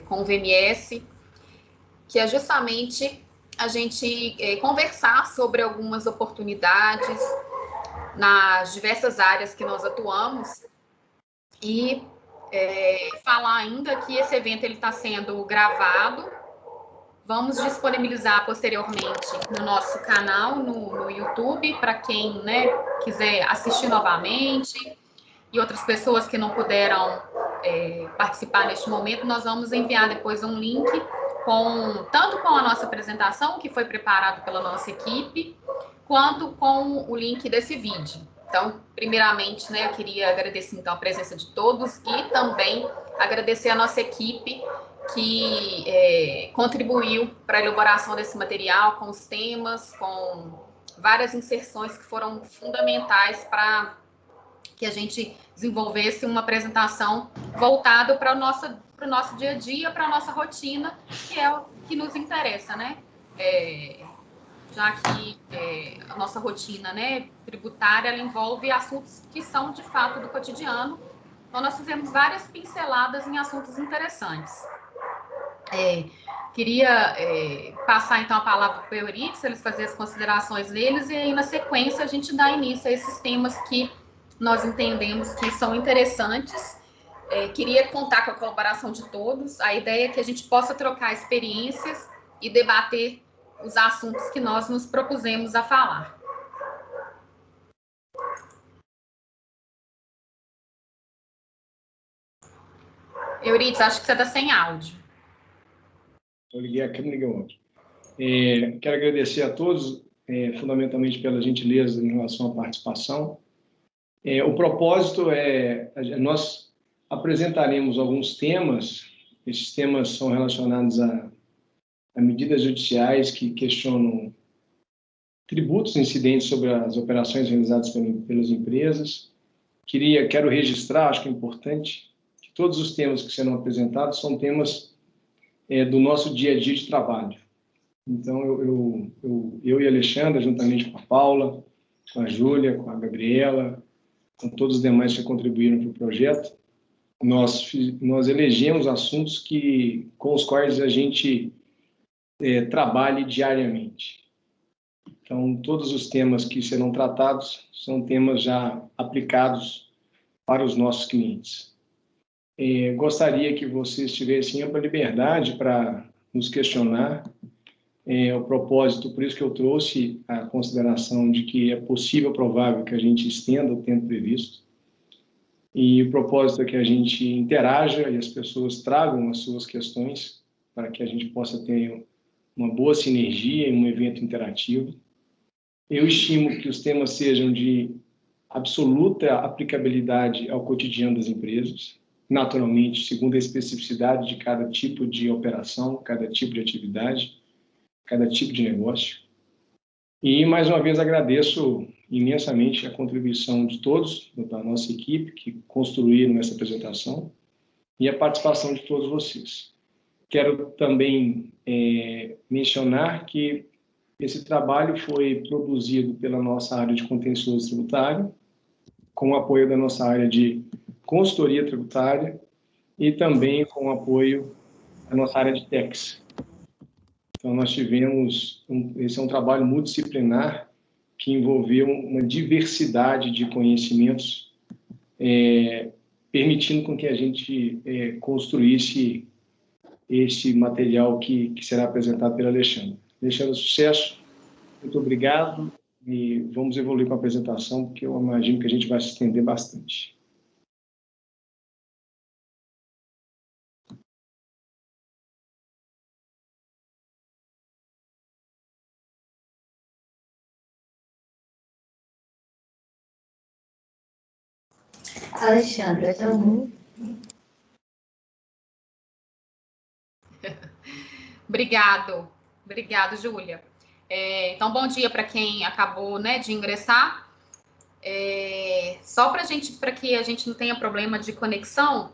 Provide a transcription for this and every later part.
com o VMS, que é justamente a gente conversar sobre algumas oportunidades nas diversas áreas que nós atuamos e falar ainda que esse evento está sendo gravado. Vamos disponibilizar posteriormente no nosso canal, no YouTube, para quem, né, quiser assistir novamente, e outras pessoas que não puderam participar neste momento, nós vamos enviar depois um link tanto com a nossa apresentação, que foi preparado pela nossa equipe, quanto com o link desse vídeo. Então, primeiramente, né, eu queria agradecer então a presença de todos e também agradecer a nossa equipe que contribuiu para a elaboração desse material, com os temas, com várias inserções que foram fundamentais para que a gente desenvolvesse uma apresentação voltada para o nosso dia a dia, para a nossa rotina, que é o que nos interessa, né? Já que a nossa rotina, né, tributária, ela envolve assuntos que são, de fato, do cotidiano. Então, nós fizemos várias pinceladas em assuntos interessantes. Queria passar, então, a palavra para o Euridice, eles fazerem as considerações deles, e aí, na sequência, a gente dá início a esses temas que nós entendemos que são interessantes. Queria contar com a colaboração de todos. A ideia é que a gente possa trocar experiências e debater os assuntos que nós nos propusemos a falar. Euridice, acho que você está sem áudio. Eu liguei a câmera e liguei o áudio. Quero agradecer a todos, fundamentalmente pela gentileza em relação à participação. O propósito nós apresentaremos alguns temas. Esses temas são relacionados a medidas judiciais que questionam tributos incidentes sobre as operações realizadas pelas empresas. Quero registrar, acho que é importante, que todos os temas que serão apresentados são temas do nosso dia a dia de trabalho. Então, eu e a Alexandra, juntamente com a Paula, com a Júlia, com a Gabriela, com todos os demais que contribuíram para o projeto, nós elegemos assuntos com os quais a gente trabalhe diariamente. Então, todos os temas que serão tratados são temas já aplicados para os nossos clientes. Gostaria que vocês tivessem ampla liberdade para nos questionar. O propósito, por isso que eu trouxe a consideração de que é possível, provável, que a gente estenda o tempo previsto. E o propósito é que a gente interaja e as pessoas tragam as suas questões para que a gente possa ter uma boa sinergia em um evento interativo. Eu estimo que os temas sejam de absoluta aplicabilidade ao cotidiano das empresas, naturalmente, segundo a especificidade de cada tipo de operação, cada tipo de atividade, cada tipo de negócio. E, mais uma vez, agradeço imensamente a contribuição de todos, da nossa equipe, que construíram essa apresentação, e a participação de todos vocês. Quero também mencionar que esse trabalho foi produzido pela nossa área de contencioso tributário, com o apoio da nossa área de consultoria tributária e também com o apoio da nossa área de TEX. Então, nós tivemos, esse é um trabalho multidisciplinar que envolveu uma diversidade de conhecimentos, permitindo com que a gente construísse este material que será apresentado pela Alexandra. Alexandra, sucesso, muito obrigado e vamos evoluir com a apresentação, porque eu imagino que a gente vai se estender bastante. Alexandra, então... Obrigado, Júlia. Então, bom dia para quem acabou, né, de ingressar. Só para que a gente não tenha problema de conexão,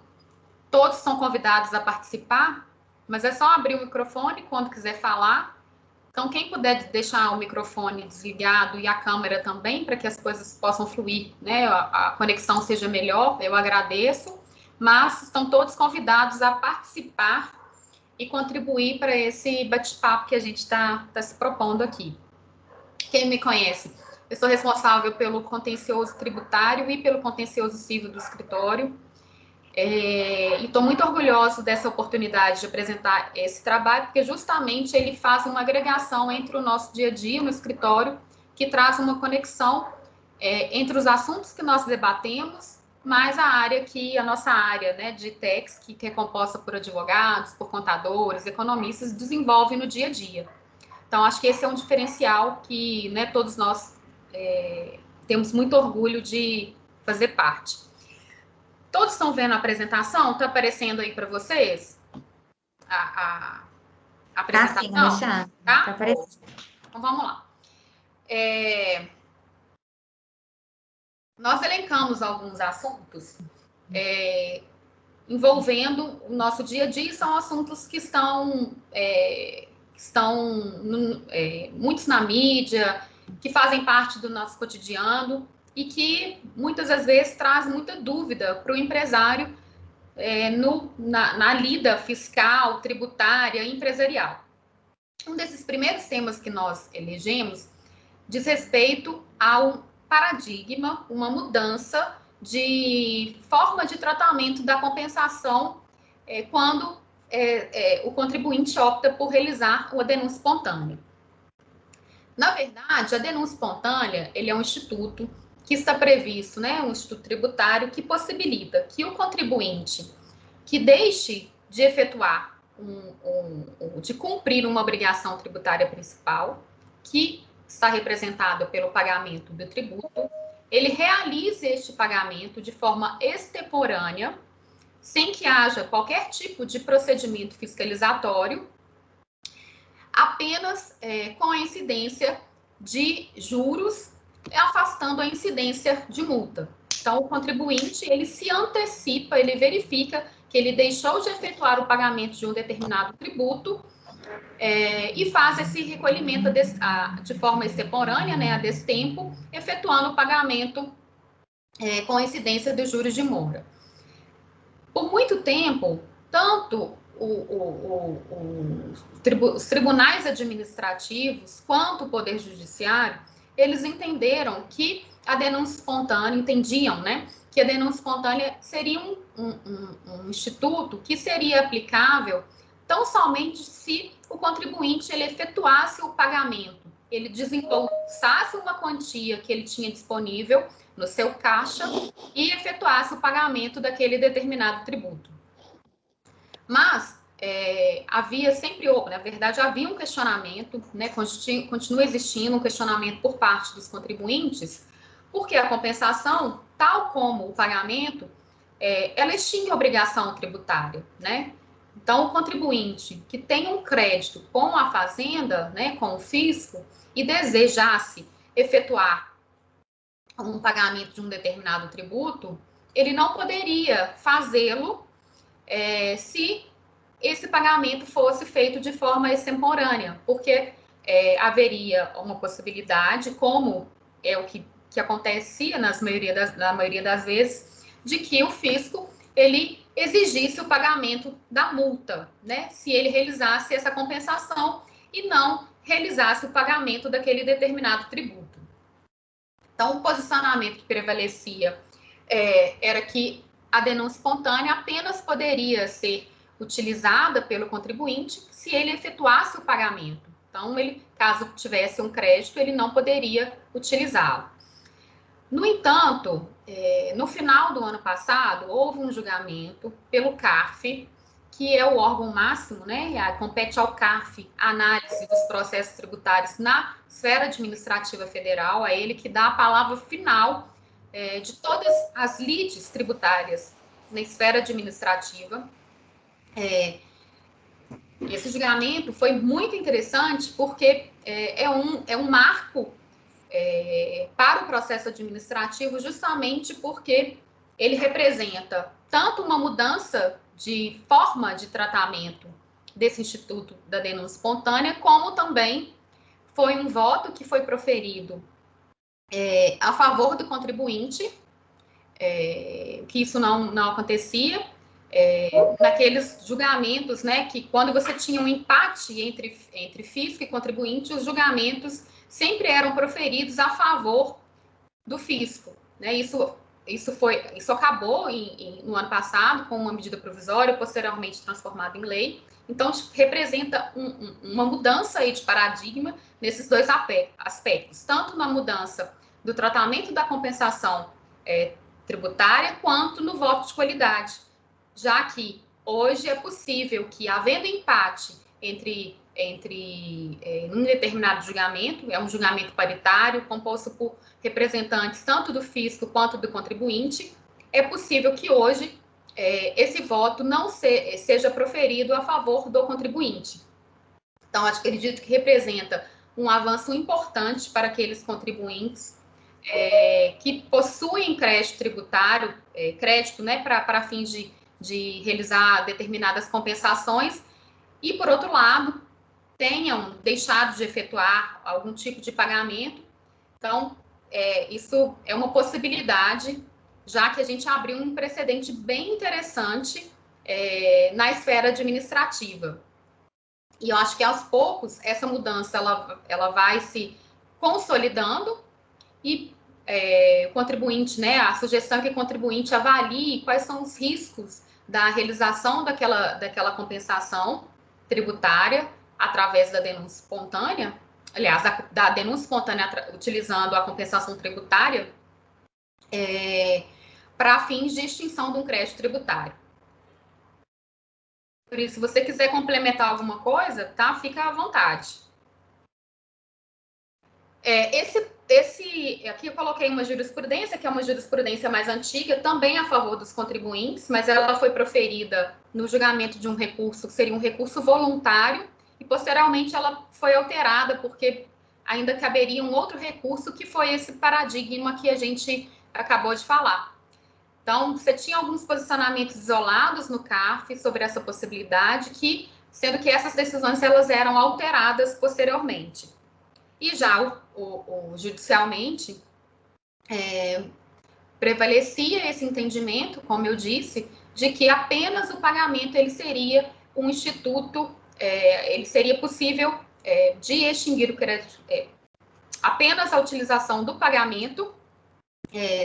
todos são convidados a participar, mas é só abrir o microfone quando quiser falar. Então, quem puder deixar o microfone desligado e a câmera também, para que as coisas possam fluir, né, a conexão seja melhor, eu agradeço. mas estão todos convidados a participar e contribuir para esse bate-papo que a gente está se propondo aqui. Quem me conhece, eu sou responsável pelo contencioso tributário e pelo contencioso civil do escritório, e estou muito orgulhosa dessa oportunidade de apresentar esse trabalho, porque justamente ele faz uma agregação entre o nosso dia a dia no escritório, que traz uma conexão entre os assuntos que nós debatemos, mais a nossa área, né, de TEX, que é composta por advogados, por contadores, economistas, desenvolve no dia a dia. Então, acho que esse é um diferencial que, né, todos nós temos muito orgulho de fazer parte. Todos estão vendo a apresentação? Está aparecendo aí para vocês a apresentação? Tá sim, Alexandre. Tá aparecendo. Então, vamos lá. Nós elencamos alguns assuntos envolvendo o nosso dia a dia, e são assuntos que estão muitos na mídia, que fazem parte do nosso cotidiano e que muitas das vezes traz muita dúvida para o empresário na lida fiscal, tributária e empresarial. Um desses primeiros temas que nós elegemos diz respeito ao paradigma, uma mudança de forma de tratamento da compensação quando o contribuinte opta por realizar a denúncia espontânea. Na verdade, a denúncia espontânea, ele é um instituto que está previsto, né, um instituto tributário que possibilita que o contribuinte que deixe de efetuar, de cumprir uma obrigação tributária principal, que está representada pelo pagamento do tributo, ele realize este pagamento de forma extemporânea, sem que haja qualquer tipo de procedimento fiscalizatório, apenas com a incidência de juros, afastando a incidência de multa. Então, o contribuinte, ele se antecipa, ele verifica que ele deixou de efetuar o pagamento de um determinado tributo e faz esse recolhimento de forma extemporânea, né, a destempo, efetuando o pagamento com incidência dos juros de mora. Por muito tempo, tanto os tribunais administrativos quanto o Poder Judiciário, eles entenderam que a denúncia espontânea, entendiam, né, que a denúncia espontânea seria um instituto que seria aplicável tão somente se o contribuinte ele efetuasse o pagamento, ele desembolsasse uma quantia que ele tinha disponível no seu caixa e efetuasse o pagamento daquele determinado tributo. Mas havia sempre, na verdade, havia um questionamento, né, continua existindo um questionamento por parte dos contribuintes, porque a compensação, tal como o pagamento, ela extingue a obrigação tributária, né? Então, o contribuinte que tem um crédito com a fazenda, né, com o fisco, e desejasse efetuar um pagamento de um determinado tributo, ele não poderia fazê-lo se esse pagamento fosse feito de forma extemporânea, porque haveria uma possibilidade, como é o que acontecia na maioria das vezes, de que o fisco ele exigisse o pagamento da multa, né? Se ele realizasse essa compensação e não realizasse o pagamento daquele determinado tributo. Então, o posicionamento que prevalecia era que a denúncia espontânea apenas poderia ser utilizada pelo contribuinte se ele efetuasse o pagamento. Então, caso tivesse um crédito, ele não poderia utilizá-lo. No entanto, no final do ano passado, houve um julgamento pelo CARF, que é o órgão máximo, né? Compete ao CARF a análise dos processos tributários na esfera administrativa federal, é ele que dá a palavra final de todas as lides tributárias na esfera administrativa. Esse julgamento foi muito interessante porque é um marco para o processo administrativo, justamente porque ele representa tanto uma mudança de forma de tratamento desse Instituto da Denúncia Espontânea, como também foi um voto que foi proferido a favor do contribuinte, que isso não acontecia, naqueles julgamentos, né, que quando você tinha um empate entre fisco e contribuinte, os julgamentos sempre eram proferidos a favor do fisco, né? Isso acabou no ano passado com uma medida provisória, posteriormente transformada em lei. Então, representa uma mudança aí de paradigma nesses dois aspectos, tanto na mudança do tratamento da compensação tributária, quanto no voto de qualidade, já que hoje é possível que, havendo empate entre um determinado julgamento, é um julgamento paritário, composto por representantes tanto do fisco quanto do contribuinte, é possível que hoje esse voto não seja proferido a favor do contribuinte. Então, acredito que representa um avanço importante para aqueles contribuintes que possuem crédito tributário, crédito, né, para fins de realizar determinadas compensações, e, por outro lado, tenham deixado de efetuar algum tipo de pagamento. Então, isso é uma possibilidade, já que a gente abriu um precedente bem interessante na esfera administrativa. E eu acho que, aos poucos, essa mudança ela vai se consolidando e o contribuinte, né, a sugestão é que o contribuinte avalie quais são os riscos da realização daquela compensação tributária através da denúncia espontânea, aliás, da denúncia espontânea utilizando a compensação tributária para fins de extinção de um crédito tributário. Por isso, se você quiser complementar alguma coisa, tá? Fica à vontade. Aqui eu coloquei uma jurisprudência, que é uma jurisprudência mais antiga, também a favor dos contribuintes, mas ela foi proferida no julgamento de um recurso, que seria um recurso voluntário, e posteriormente ela foi alterada, porque ainda caberia um outro recurso, que foi esse paradigma que a gente acabou de falar. Então, você tinha alguns posicionamentos isolados no CARF sobre essa possibilidade, sendo que essas decisões elas eram alteradas posteriormente. E já judicialmente, prevalecia esse entendimento, como eu disse, de que apenas o pagamento ele seria um instituto, ele seria possível de extinguir o crédito, apenas a utilização do pagamento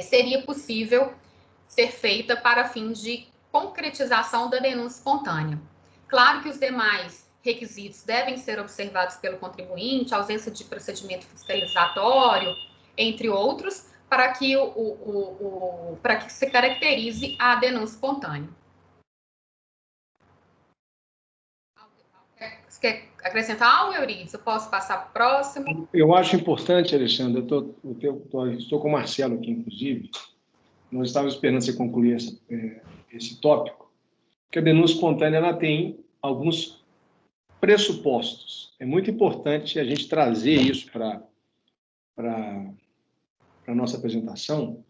seria possível ser feita para fins de concretização da denúncia espontânea. Claro que os demais requisitos devem ser observados pelo contribuinte, ausência de procedimento fiscalizatório, entre outros, para que se caracterize a denúncia espontânea. Você quer acrescentar algo, Euridice? Eu posso passar para o próximo? Eu acho importante, Alexandre, estou com o Marcelo aqui, inclusive, nós estávamos esperando você concluir esse tópico, que a denúncia espontânea ela tem alguns pressupostos. É muito importante a gente trazer isso para a nossa apresentação,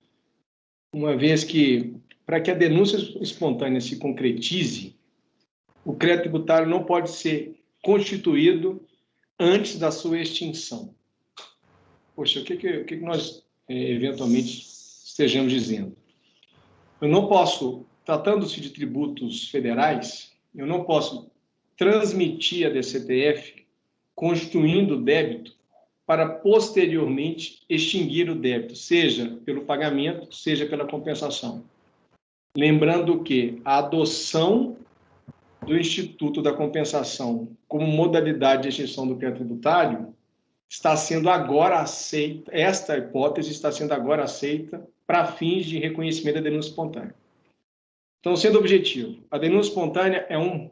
uma vez que, para que a denúncia espontânea se concretize, o crédito tributário não pode ser constituído antes da sua extinção. Poxa, o que nós, eventualmente, estejamos dizendo? Eu não posso, tratando-se de tributos federais, eu não posso transmitir a DCTF constituindo débito para posteriormente extinguir o débito, seja pelo pagamento, seja pela compensação. Lembrando que a adoção do Instituto da Compensação como modalidade de extinção do crédito tributário está sendo agora aceita, esta hipótese está sendo agora aceita para fins de reconhecimento da denúncia espontânea. Então, sendo objetivo, a denúncia espontânea é um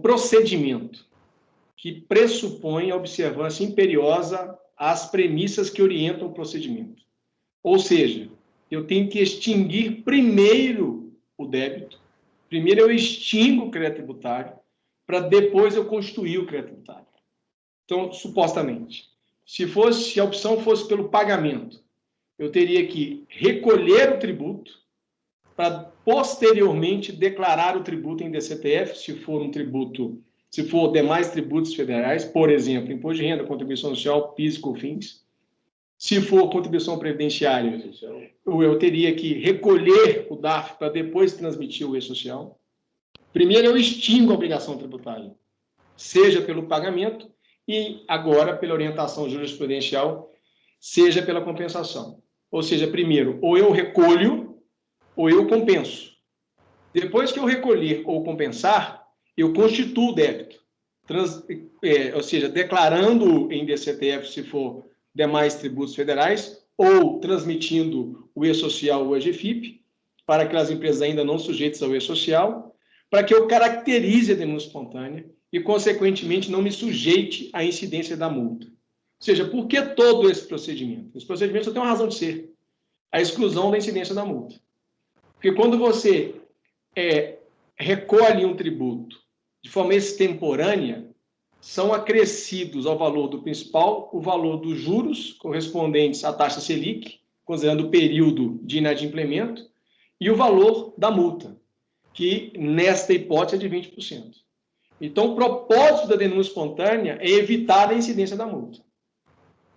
procedimento que pressupõe a observância imperiosa às premissas que orientam o procedimento. Ou seja, eu tenho que extinguir primeiro o débito, primeiro eu extingo o crédito tributário, para depois eu constituir o crédito tributário. Então, supostamente, se a opção fosse pelo pagamento, eu teria que recolher o tributo para posteriormente declarar o tributo em DCTF, se for demais tributos federais, por exemplo, imposto de renda, contribuição social, PIS e COFINS. Se for contribuição previdenciária, eu teria que recolher o DARF para depois transmitir o E-Social. Primeiro, eu extingo a obrigação tributária, seja pelo pagamento e agora pela orientação jurisprudencial, seja pela compensação. Ou seja, primeiro, ou eu recolho ou eu compenso. Depois que eu recolher ou compensar, eu constituo o débito. Ou seja, declarando em DCTF se for demais tributos federais ou transmitindo o E-Social ou a GFIP para aquelas empresas ainda não sujeitas ao E-Social, para que eu caracterize a denúncia espontânea e, consequentemente, não me sujeite à incidência da multa. Ou seja, por que todo esse procedimento? Esse procedimento só tem uma razão de ser, a exclusão da incidência da multa. Porque quando você recolhe um tributo de forma extemporânea, são acrescidos ao valor do principal o valor dos juros correspondentes à taxa Selic, considerando o período de inadimplemento, e o valor da multa, que nesta hipótese é de 20%. Então, o propósito da denúncia espontânea é evitar a incidência da multa.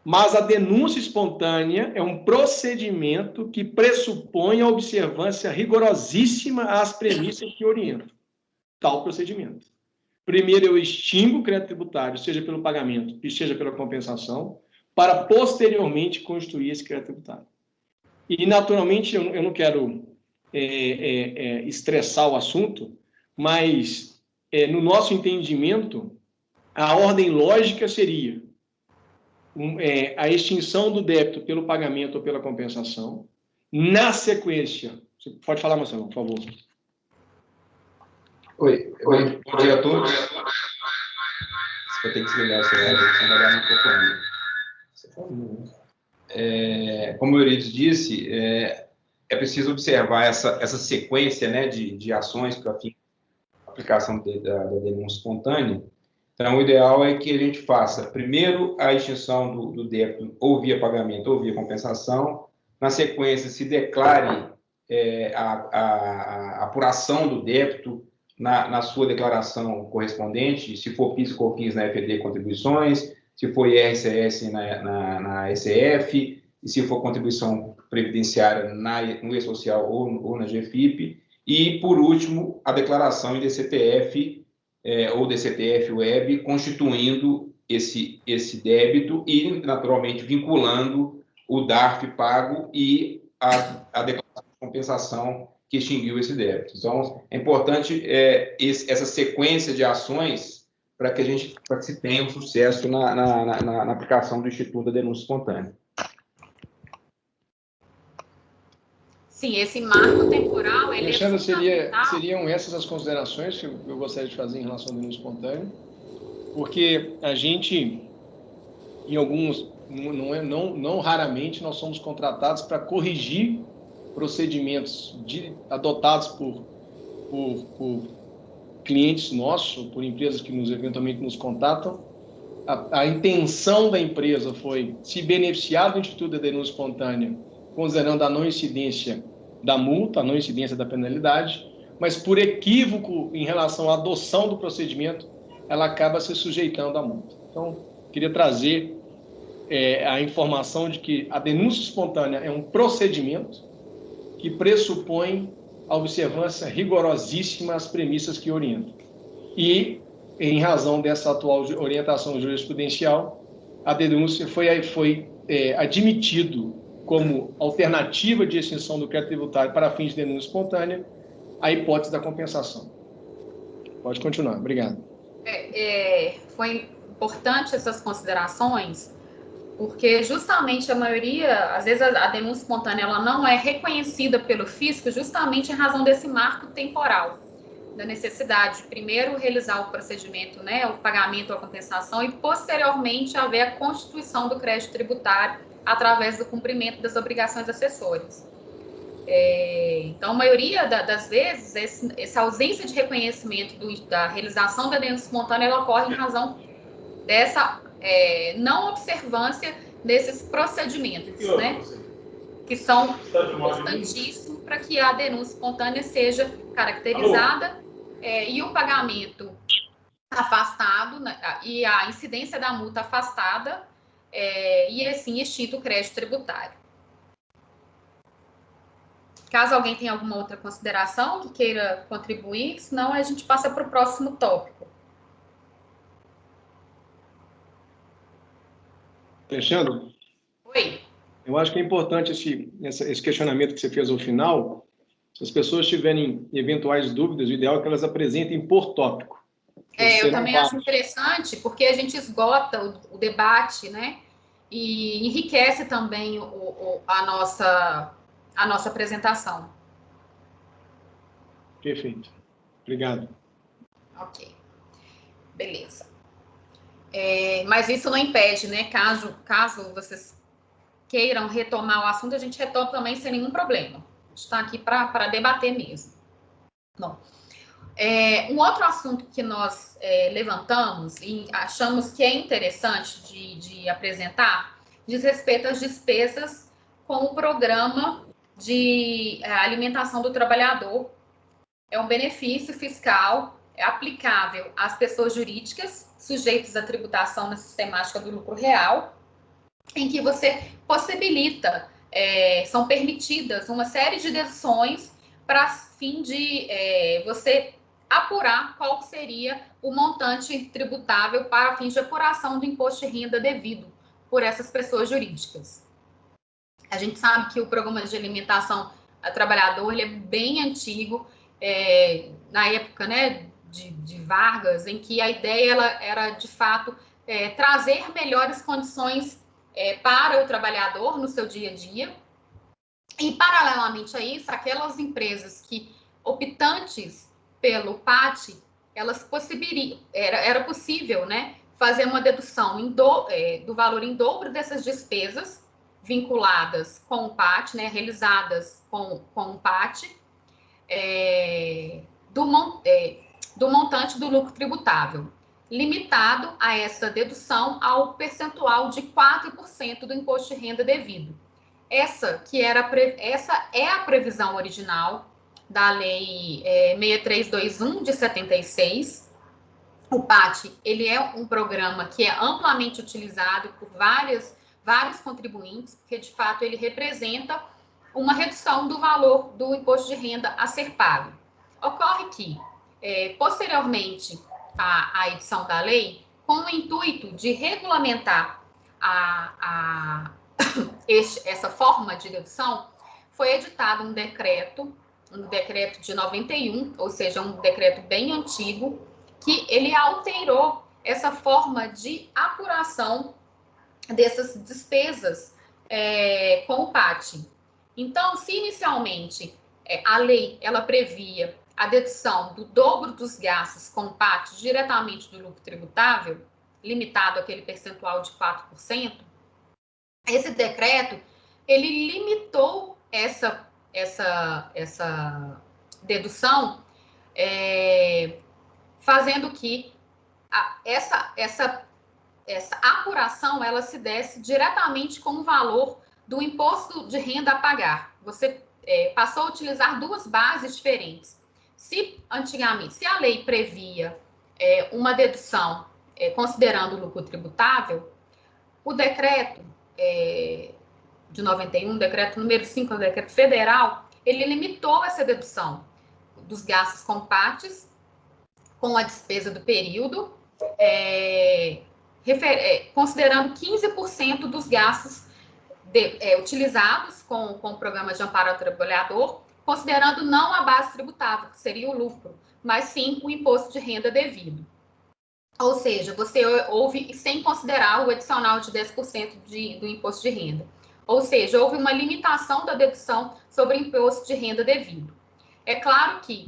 Mas a denúncia espontânea é um procedimento que pressupõe a observância rigorosíssima às premissas que orientam tal procedimento. Primeiro, eu extingo o crédito tributário, seja pelo pagamento e seja pela compensação, para posteriormente constituir esse crédito tributário. E, naturalmente, eu não quero estressar o assunto, mas, no nosso entendimento, a ordem lógica seria a extinção do débito pelo pagamento ou pela compensação. Na sequência, você pode falar, Marcelo, por favor. Oi, bom dia a todos. Vou ter que desligar o celular, senão vai dar microfone. Como o Euridice disse, é preciso observar essa sequência, né, de ações para a aplicação da denúncia espontânea. Então, o ideal é que a gente faça, primeiro, a extinção do débito ou via pagamento ou via compensação. Na sequência, se declare a apuração do débito na sua declaração correspondente, se for PIS e COFINS na FD Contribuições, se for IRCS na ECF, e se for contribuição previdenciária no E-Social ou na GFIP. E, por último, a declaração em DCTF ou DCTF Web, constituindo esse débito e, naturalmente, vinculando o DARF pago e a declaração de compensação que extinguiu esse débito. Então, é importante essa sequência de ações para que se tenha um sucesso na aplicação do Instituto da Denúncia Espontânea. Sim, esse marco temporal, ele Alexandre, fundamental. seriam essas as considerações que eu gostaria de fazer em relação ao denúncia espontânea, porque a gente, em alguns, não raramente, nós somos contratados para corrigir procedimentos adotados por clientes nossos, ou por empresas que eventualmente nos contatam. A intenção da empresa foi se beneficiar do Instituto da Denúncia Espontânea, considerando a não incidência da multa, a não incidência da penalidade, mas por equívoco em relação à adoção do procedimento, ela acaba se sujeitando à multa. Então, queria trazer a informação de que a denúncia espontânea é um procedimento que pressupõe a observância rigorosíssima às premissas que orientam. E, em razão dessa atual orientação jurisprudencial, a denúncia foi admitido como alternativa de extinção do crédito tributário para fins de denúncia espontânea a hipótese da compensação. Pode continuar. Obrigado. Foi importante essas considerações, porque justamente a maioria, às vezes a denúncia espontânea ela não é reconhecida pelo fisco justamente em razão desse marco temporal, da necessidade de primeiro realizar o procedimento, né, o pagamento ou a compensação, e posteriormente haver a constituição do crédito tributário através do cumprimento das obrigações acessórias. Então, a maioria das vezes, essa ausência de reconhecimento da realização da denúncia espontânea ela ocorre em razão dessa não observância desses procedimentos, né, que são importantíssimos para que a denúncia espontânea seja caracterizada e o pagamento afastado, né, e a incidência da multa afastada, e assim extinto o crédito tributário. Caso alguém tenha alguma outra consideração que queira contribuir, senão a gente passa para o próximo tópico. Alexandre? Oi. Eu acho que é importante esse questionamento que você fez ao final. Se as pessoas tiverem eventuais dúvidas, o ideal é que elas apresentem por tópico. Eu também acho interessante, porque a gente esgota o debate, né? E enriquece também a nossa apresentação. Perfeito. Obrigado. Ok. Beleza. Mas isso não impede, né? Caso vocês queiram retomar o assunto, a gente retoma também sem nenhum problema. A gente está aqui para debater mesmo. Bom, um outro assunto que nós levantamos e achamos que é interessante de apresentar diz respeito às despesas com o programa de alimentação do trabalhador. É um benefício fiscal aplicável às pessoas jurídicas sujeitas à tributação na sistemática do lucro real, em que você possibilita, são permitidas uma série de deduções para fim de você apurar qual seria o montante tributável para fins de apuração do imposto de renda devido por essas pessoas jurídicas. A gente sabe que o programa de alimentação a trabalhador ele é bem antigo, na época, né, de Vargas, em que a ideia era de fato trazer melhores condições para o trabalhador no seu dia a dia. E, paralelamente a isso, aquelas empresas que, optantes pelo PAT, elas era possível, né, fazer uma dedução do valor em dobro dessas despesas vinculadas com o PAT, né, realizadas com o PAT, do montante do lucro tributável, limitado a essa dedução ao percentual de 4% do imposto de renda devido. Essa é a previsão original da Lei 6321 de 76. O PAT ele é um programa que é amplamente utilizado por vários contribuintes, porque de fato ele representa uma redução do valor do imposto de renda a ser pago. Ocorre que, posteriormente à edição da lei, com o intuito de regulamentar essa forma de dedução, foi editado um decreto de 91, ou seja, um decreto bem antigo, que ele alterou essa forma de apuração dessas despesas com o PAT. Então, se inicialmente a lei ela previa a dedução do dobro dos gastos com o PAT diretamente do lucro tributável, limitado àquele percentual de 4%, esse decreto ele limitou essa dedução, fazendo que essa apuração ela se desse diretamente com o valor do imposto de renda a pagar. Você passou a utilizar duas bases diferentes. Se a lei previa uma dedução considerando o lucro tributável, o decreto de 91, decreto número 5, decreto federal, ele limitou essa dedução dos gastos com PATs com a despesa do período, considerando 15% dos gastos utilizados com o programa de amparo ao trabalhador, considerando não a base tributável, que seria o lucro, mas sim o imposto de renda devido. Ou seja, você houve, sem considerar o adicional de 10% do imposto de renda. Ou seja, houve uma limitação da dedução sobre o imposto de renda devido. É claro que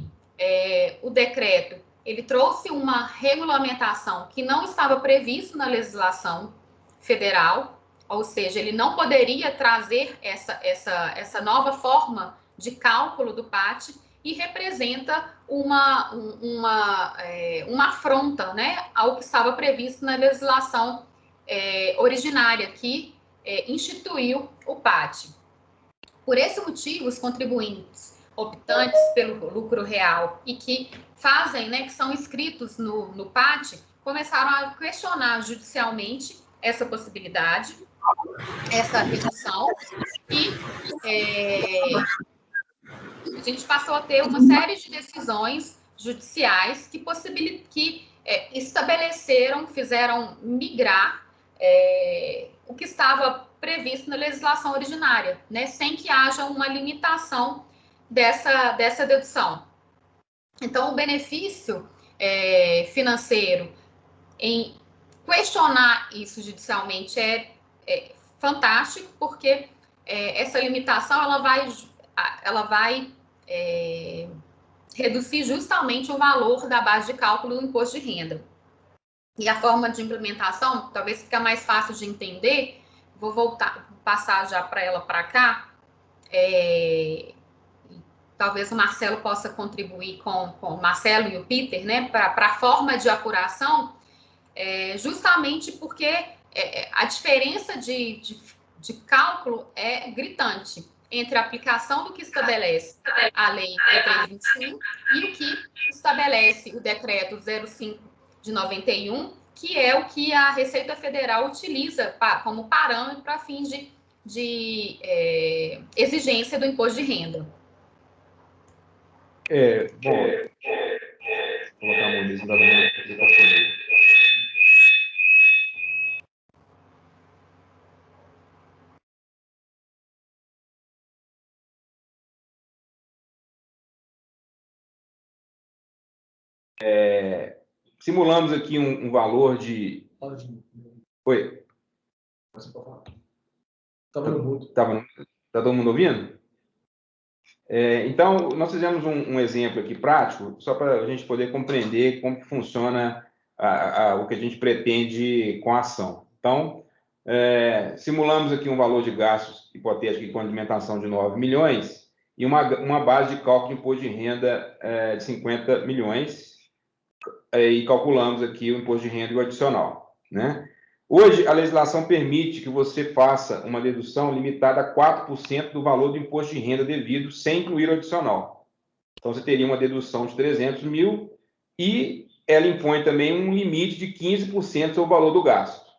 o decreto ele trouxe uma regulamentação que não estava previsto na legislação federal, ou seja, ele não poderia trazer essa nova forma de cálculo do PAT e representa uma afronta, né, ao que estava previsto na legislação originária que instituiu o PAT. Por esse motivo, os contribuintes optantes pelo lucro real e que fazem, né, que são inscritos no PAT, começaram a questionar judicialmente essa possibilidade, essa redução, e a gente passou a ter uma série de decisões judiciais que estabeleceram, fizeram migrar o que estava previsto na legislação originária, né, sem que haja uma limitação dessa dedução. Então, o benefício financeiro em questionar isso judicialmente é fantástico, porque essa limitação ela vai reduzir justamente o valor da base de cálculo do imposto de renda. E a forma de implementação, talvez fica mais fácil de entender, vou passar já para ela para cá, talvez o Marcelo possa contribuir com o Marcelo e o Peter, né, para a forma de apuração, justamente porque a diferença de cálculo é gritante entre a aplicação do que estabelece a Lei 325 e o que estabelece o Decreto 05 de 91, que é o que a Receita Federal utiliza como parâmetro para fins de exigência do imposto de renda. Bom, vou colocar a mão nisso, simulamos aqui um valor de... Oi? Estava no mudo. Tá todo mundo ouvindo? Então, nós fizemos um exemplo aqui prático, só para a gente poder compreender como que funciona o que a gente pretende com a ação. Então, simulamos aqui um valor de gastos hipotético com alimentação de 9 milhões e uma base de cálculo de imposto de renda de 50 milhões, e calculamos aqui o imposto de renda e o adicional, né? Hoje, a legislação permite que você faça uma dedução limitada a 4% do valor do imposto de renda devido, sem incluir o adicional. Então, você teria uma dedução de 300 mil e ela impõe também um limite de 15% sobre o valor do gasto.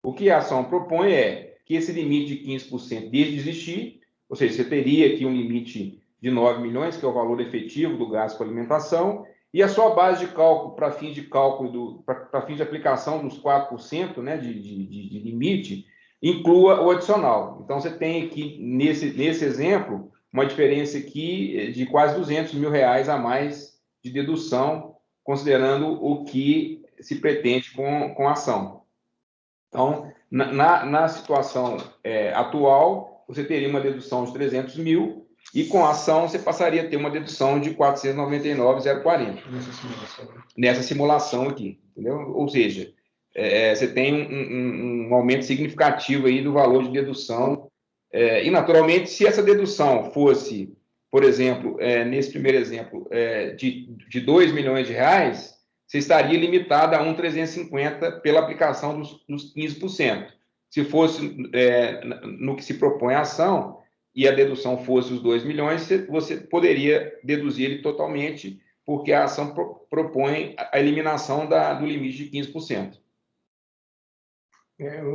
O que a ação propõe é que esse limite de 15% deixe de existir, ou seja, você teria aqui um limite de 9 milhões, que é o valor efetivo do gasto com alimentação, e a sua base de cálculo, para fins de cálculo, para fins de aplicação dos 4%, né, de limite, inclua o adicional. Então, você tem aqui, nesse exemplo, uma diferença aqui de quase 200 mil reais a mais de dedução, considerando o que se pretende com a ação. Então, na situação atual, você teria uma dedução de 300 mil, e com a ação você passaria a ter uma dedução de 499,040. Nessa simulação aqui, entendeu? Ou seja, você tem um aumento significativo aí do valor de dedução. E, naturalmente, se essa dedução fosse, por exemplo, nesse primeiro exemplo, de 2 milhões de reais, você estaria limitada a 1,350 pela aplicação dos 15%. Se fosse no que se propõe a ação, e a dedução fosse os 2 milhões, você poderia deduzir ele totalmente, porque a ação propõe a eliminação do limite de 15%.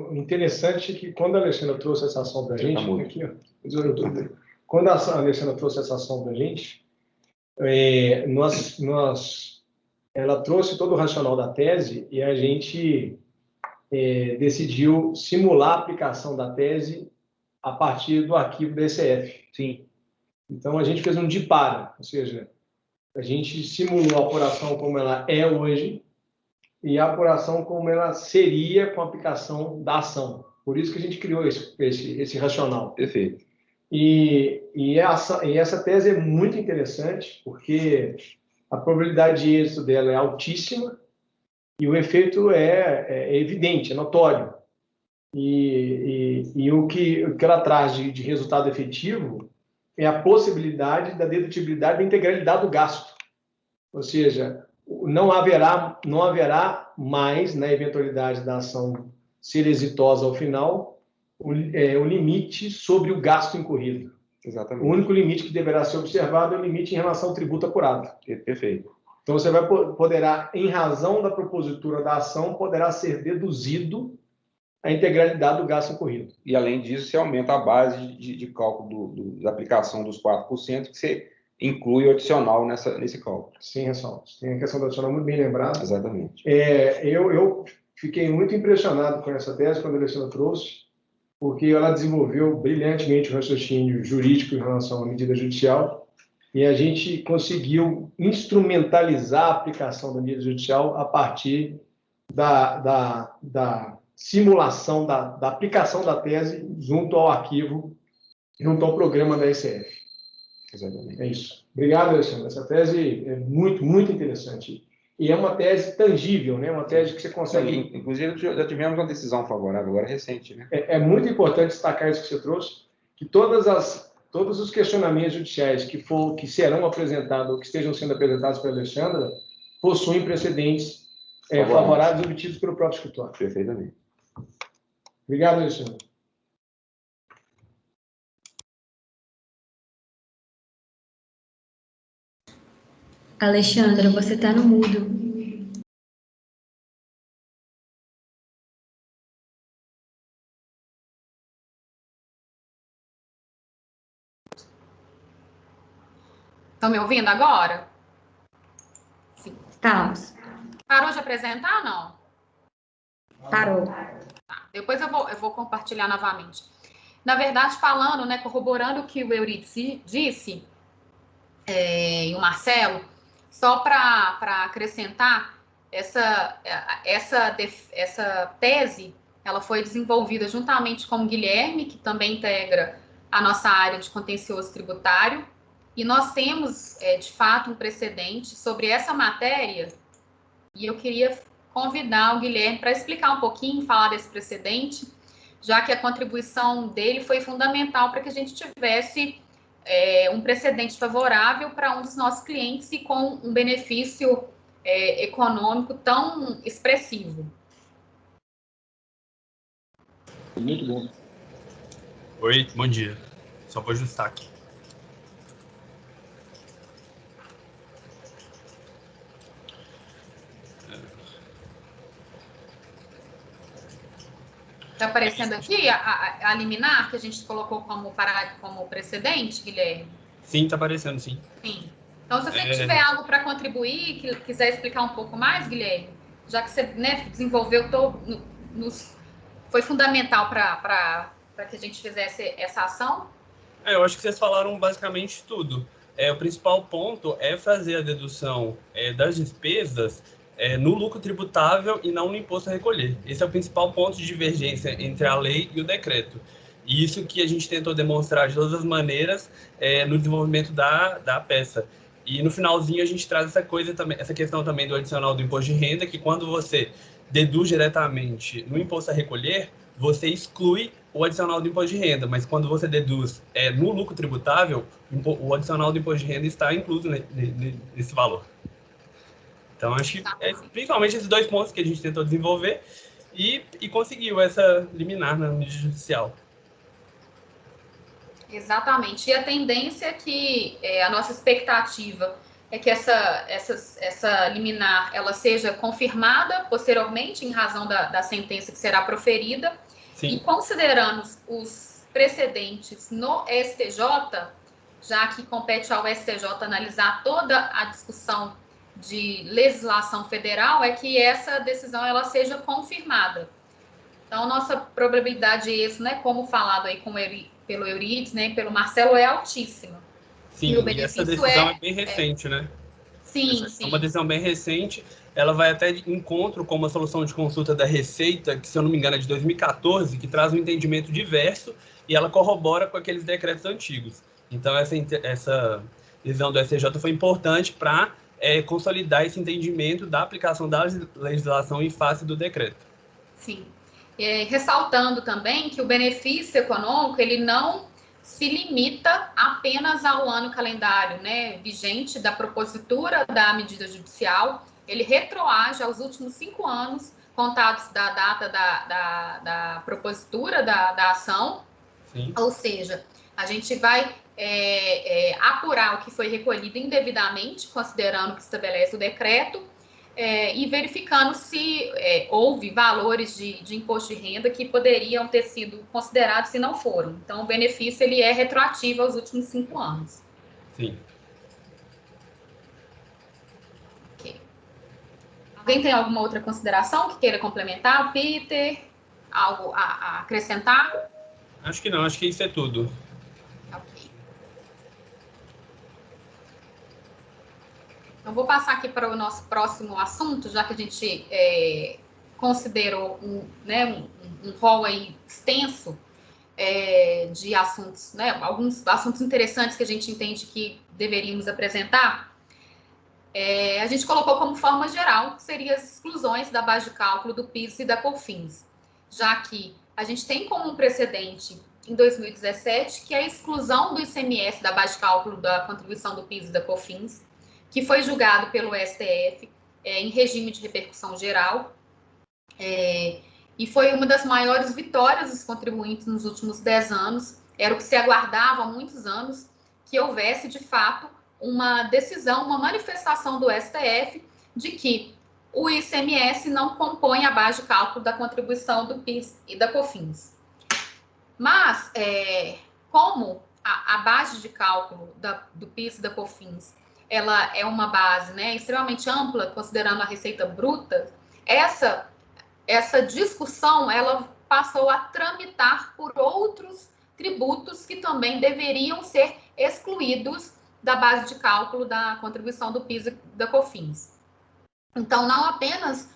O interessante é que quando a Alexandra trouxe essa ação para a gente, quando a Alexandra trouxe essa ação para a gente, ela trouxe todo o racional da tese e a gente decidiu simular a aplicação da tese a partir do arquivo da ECF. Sim. Então, a gente fez um DIPARA, ou seja, a gente simulou a apuração como ela é hoje e a apuração como ela seria com a aplicação da ação. Por isso que a gente criou esse racional. Perfeito. E essa tese é muito interessante, porque a probabilidade de êxito dela é altíssima e o efeito é evidente, é notório. E o que ela traz de resultado efetivo é a possibilidade da dedutibilidade da integralidade do gasto. Ou seja, não haverá mais, na eventualidade da ação ser exitosa ao final, o limite sobre o gasto incorrido. Exatamente. O único limite que deverá ser observado é o limite em relação ao tributo apurado. Perfeito. Então, você poderá, em razão da propositura da ação, poderá ser deduzido a integralidade do gasto incorrido. E, além disso, você aumenta a base de cálculo da aplicação dos 4%, que você inclui o adicional nesse cálculo. Sem ressalvas. Tem a questão do adicional muito bem lembrada. Exatamente. Eu fiquei muito impressionado com essa tese quando a Alessandra trouxe, porque ela desenvolveu brilhantemente o raciocínio jurídico em relação à medida judicial, e a gente conseguiu instrumentalizar a aplicação da medida judicial a partir da simulação, da aplicação da tese junto ao arquivo, junto ao programa da SF. Exatamente. É isso. Obrigado, Alessandro. Essa tese é muito, muito interessante. E é uma tese tangível, né? Uma tese que você consegue... Inclusive, já tivemos uma decisão favorável, agora recente, né? É muito importante destacar isso que você trouxe, que todos os questionamentos judiciais que serão apresentados ou que estejam sendo apresentados pela Alessandra possuem precedentes favoráveis obtidos pelo próprio escritório. Perfeitamente. Obrigado, Alessandra. Alexandra, você está no mudo. Estão me ouvindo agora? Sim. Estamos. Parou de apresentar, não? Parou. Tá. Depois eu vou compartilhar novamente. Na verdade, falando, né, corroborando o que o Euridice disse, e o Marcelo, só para acrescentar, essa tese, ela foi desenvolvida juntamente com o Guilherme, que também integra a nossa área de contencioso tributário, e nós temos, de fato, um precedente sobre essa matéria, e eu queria convidar o Guilherme para explicar um pouquinho, falar desse precedente, já que a contribuição dele foi fundamental para que a gente tivesse um precedente favorável para um dos nossos clientes e com um benefício econômico tão expressivo. Muito bom. Oi, bom dia. Só vou ajustar aqui. Está aparecendo aqui a liminar que a gente colocou como precedente, Guilherme? Sim, está aparecendo, sim. Sim. Então, se você tiver algo para contribuir, que quiser explicar um pouco mais, Guilherme, já que você, né, desenvolveu foi fundamental para que a gente fizesse essa ação? Eu acho que vocês falaram basicamente tudo. O principal ponto é fazer a dedução das despesas no lucro tributável e não no imposto a recolher. Esse é o principal ponto de divergência entre a lei e o decreto. E isso que a gente tentou demonstrar de todas as maneiras no desenvolvimento da peça. E no finalzinho a gente traz essa questão também do adicional do imposto de renda, que quando você deduz diretamente no imposto a recolher, você exclui o adicional do imposto de renda, mas quando você deduz no lucro tributável, o adicional do imposto de renda está incluso nesse valor. Então, acho que principalmente esses dois pontos que a gente tentou desenvolver e conseguiu essa liminar na medida judicial. Exatamente. E a tendência é que a nossa expectativa é que essa liminar ela seja confirmada posteriormente em razão da sentença que será proferida. Sim. E considerando os precedentes no STJ, já que compete ao STJ analisar toda a discussão de legislação federal, é que essa decisão ela seja confirmada. Então, nossa probabilidade disso, né, como falado aí pelo Euridice, né, pelo Marcelo, é altíssima. Sim, e essa decisão é bem recente, né? Sim, sim. É uma decisão bem recente, ela vai até de encontro com uma solução de consulta da Receita, que, se eu não me engano, é de 2014, que traz um entendimento diverso e ela corrobora com aqueles decretos antigos. Então, essa decisão do STJ foi importante para consolidar esse entendimento da aplicação da legislação em face do decreto. Sim. Ressaltando também que o benefício econômico, ele não se limita apenas ao ano calendário, né, vigente da propositura da medida judicial, ele retroage aos últimos 5 anos, contados da data da propositura da ação. Sim. Ou seja, a gente vai apurar o que foi recolhido indevidamente, considerando o que estabelece o decreto, e verificando se houve valores de imposto de renda que poderiam ter sido considerados se não foram. Então, o benefício ele é retroativo aos últimos 5 anos. Sim. Alguém tem alguma outra consideração que queira complementar? Peter, algo a acrescentar? Acho que não, acho que isso é tudo. Ok. Eu vou passar aqui para o nosso próximo assunto, já que a gente considerou um rol aí extenso de assuntos, né, alguns assuntos interessantes que a gente entende que deveríamos apresentar. A gente colocou como forma geral, que seriam as exclusões da base de cálculo do PIS e da COFINS, já que a gente tem como um precedente em 2017, que é a exclusão do ICMS da base de cálculo da contribuição do PIS e da COFINS, que foi julgado pelo STF em regime de repercussão geral, e foi uma das maiores vitórias dos contribuintes nos últimos 10 anos. Era o que se aguardava há muitos anos, que houvesse, de fato, uma decisão, uma manifestação do STF de que o ICMS não compõe a base de cálculo da contribuição do PIS e da COFINS. Mas, como a base de cálculo do PIS e da COFINS ela é uma base, né, extremamente ampla, considerando a receita bruta, essa discussão ela passou a tramitar por outros tributos que também deveriam ser excluídos da base de cálculo da contribuição do PIS e da COFINS. Então, não apenas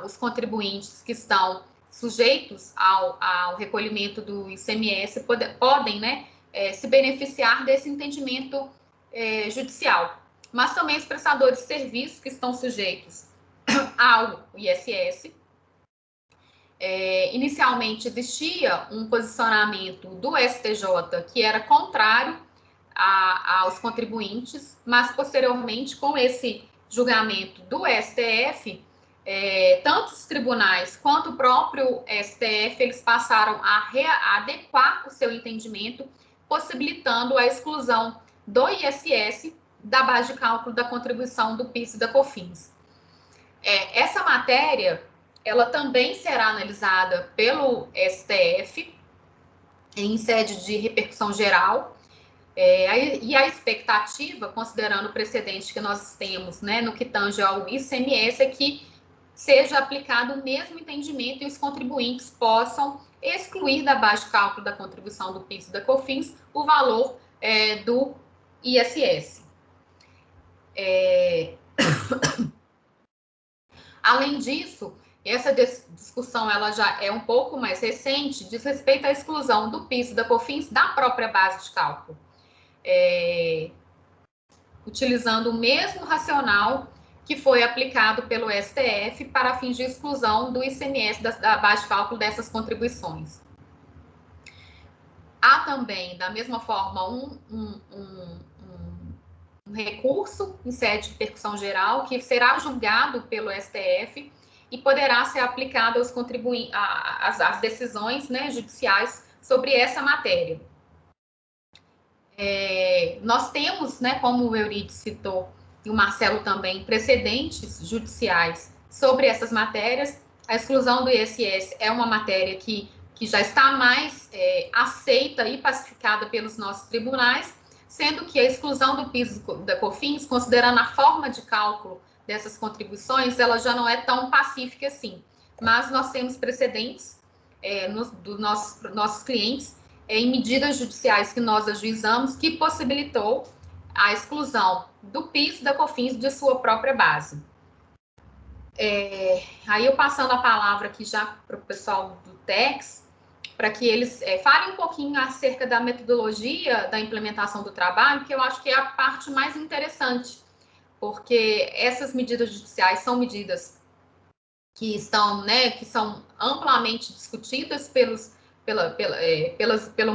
os contribuintes que estão sujeitos ao recolhimento do ICMS podem, né, se beneficiar desse entendimento judicial, mas também os prestadores de serviços que estão sujeitos ao ISS. Inicialmente existia um posicionamento do STJ que era contrário aos contribuintes, mas posteriormente, com esse julgamento do STF, tanto os tribunais quanto o próprio STF, eles passaram a adequar o seu entendimento, possibilitando a exclusão do ISS da base de cálculo da contribuição do PIS e da COFINS. Essa matéria, ela também será analisada pelo STF em sede de repercussão geral, e a expectativa, considerando o precedente que nós temos, né, no que tange ao ICMS, é que seja aplicado o mesmo entendimento e os contribuintes possam excluir da base de cálculo da contribuição do PIS e da COFINS o valor do ISS. Além disso, essa discussão ela já é um pouco mais recente, diz respeito à exclusão do PIS e da COFINS da própria base de cálculo, utilizando o mesmo racional que foi aplicado pelo STF para fins de exclusão do ICMS da base de cálculo dessas contribuições. Há também, da mesma forma, um recurso em sede de repercussão geral que será julgado pelo STF e poderá ser aplicado aos contribuintes, às decisões, né, judiciais sobre essa matéria. Nós temos, né, como o Eurídice citou, e o Marcelo também, precedentes judiciais sobre essas matérias. A exclusão do ISS é uma matéria que já está mais aceita e pacificada pelos nossos tribunais, sendo que a exclusão do PIS e da COFINS, considerando a forma de cálculo dessas contribuições, ela já não é tão pacífica assim. Mas nós temos precedentes dos nossos clientes em medidas judiciais que nós ajuizamos, que possibilitou a exclusão do PIS e da COFINS de sua própria base. Aí eu passando a palavra aqui já para o pessoal do TEX, para que eles falem um pouquinho acerca da metodologia da implementação do trabalho, que eu acho que é a parte mais interessante, porque essas medidas judiciais são medidas que estão, né, que são amplamente discutidas pelo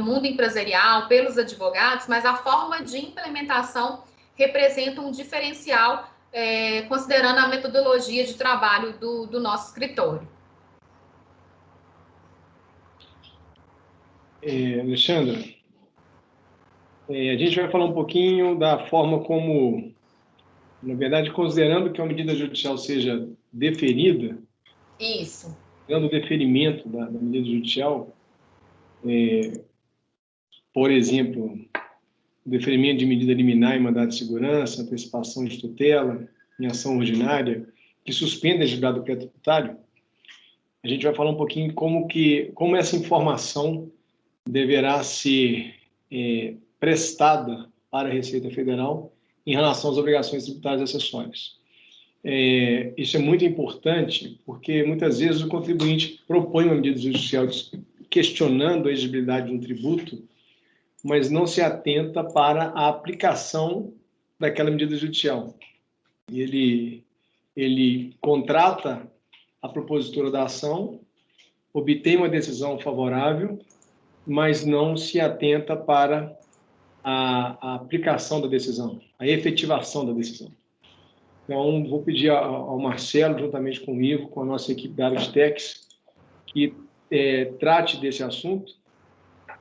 mundo empresarial, pelos advogados, mas a forma de implementação representa um diferencial, considerando a metodologia de trabalho do nosso escritório. Alexandra, a gente vai falar um pouquinho da forma como, na verdade, considerando que a medida judicial seja deferida, isso, dando o deferimento da medida judicial, por exemplo, deferimento de medida liminar em mandado de segurança, antecipação de tutela, em ação ordinária, que suspende a exigibilidade do crédito tributário, a gente vai falar um pouquinho como essa informação deverá ser prestada para a Receita Federal em relação às obrigações tributárias acessórias. Isso é muito importante, porque muitas vezes o contribuinte propõe uma medida judicial questionando a exigibilidade de um tributo, mas não se atenta para a aplicação daquela medida judicial. Ele contrata a propositura da ação, obtém uma decisão favorável, mas não se atenta para a aplicação da decisão, a efetivação da decisão. Então, vou pedir ao Marcelo, juntamente com o Ivo, com a nossa equipe da área de TECs, que trate desse assunto,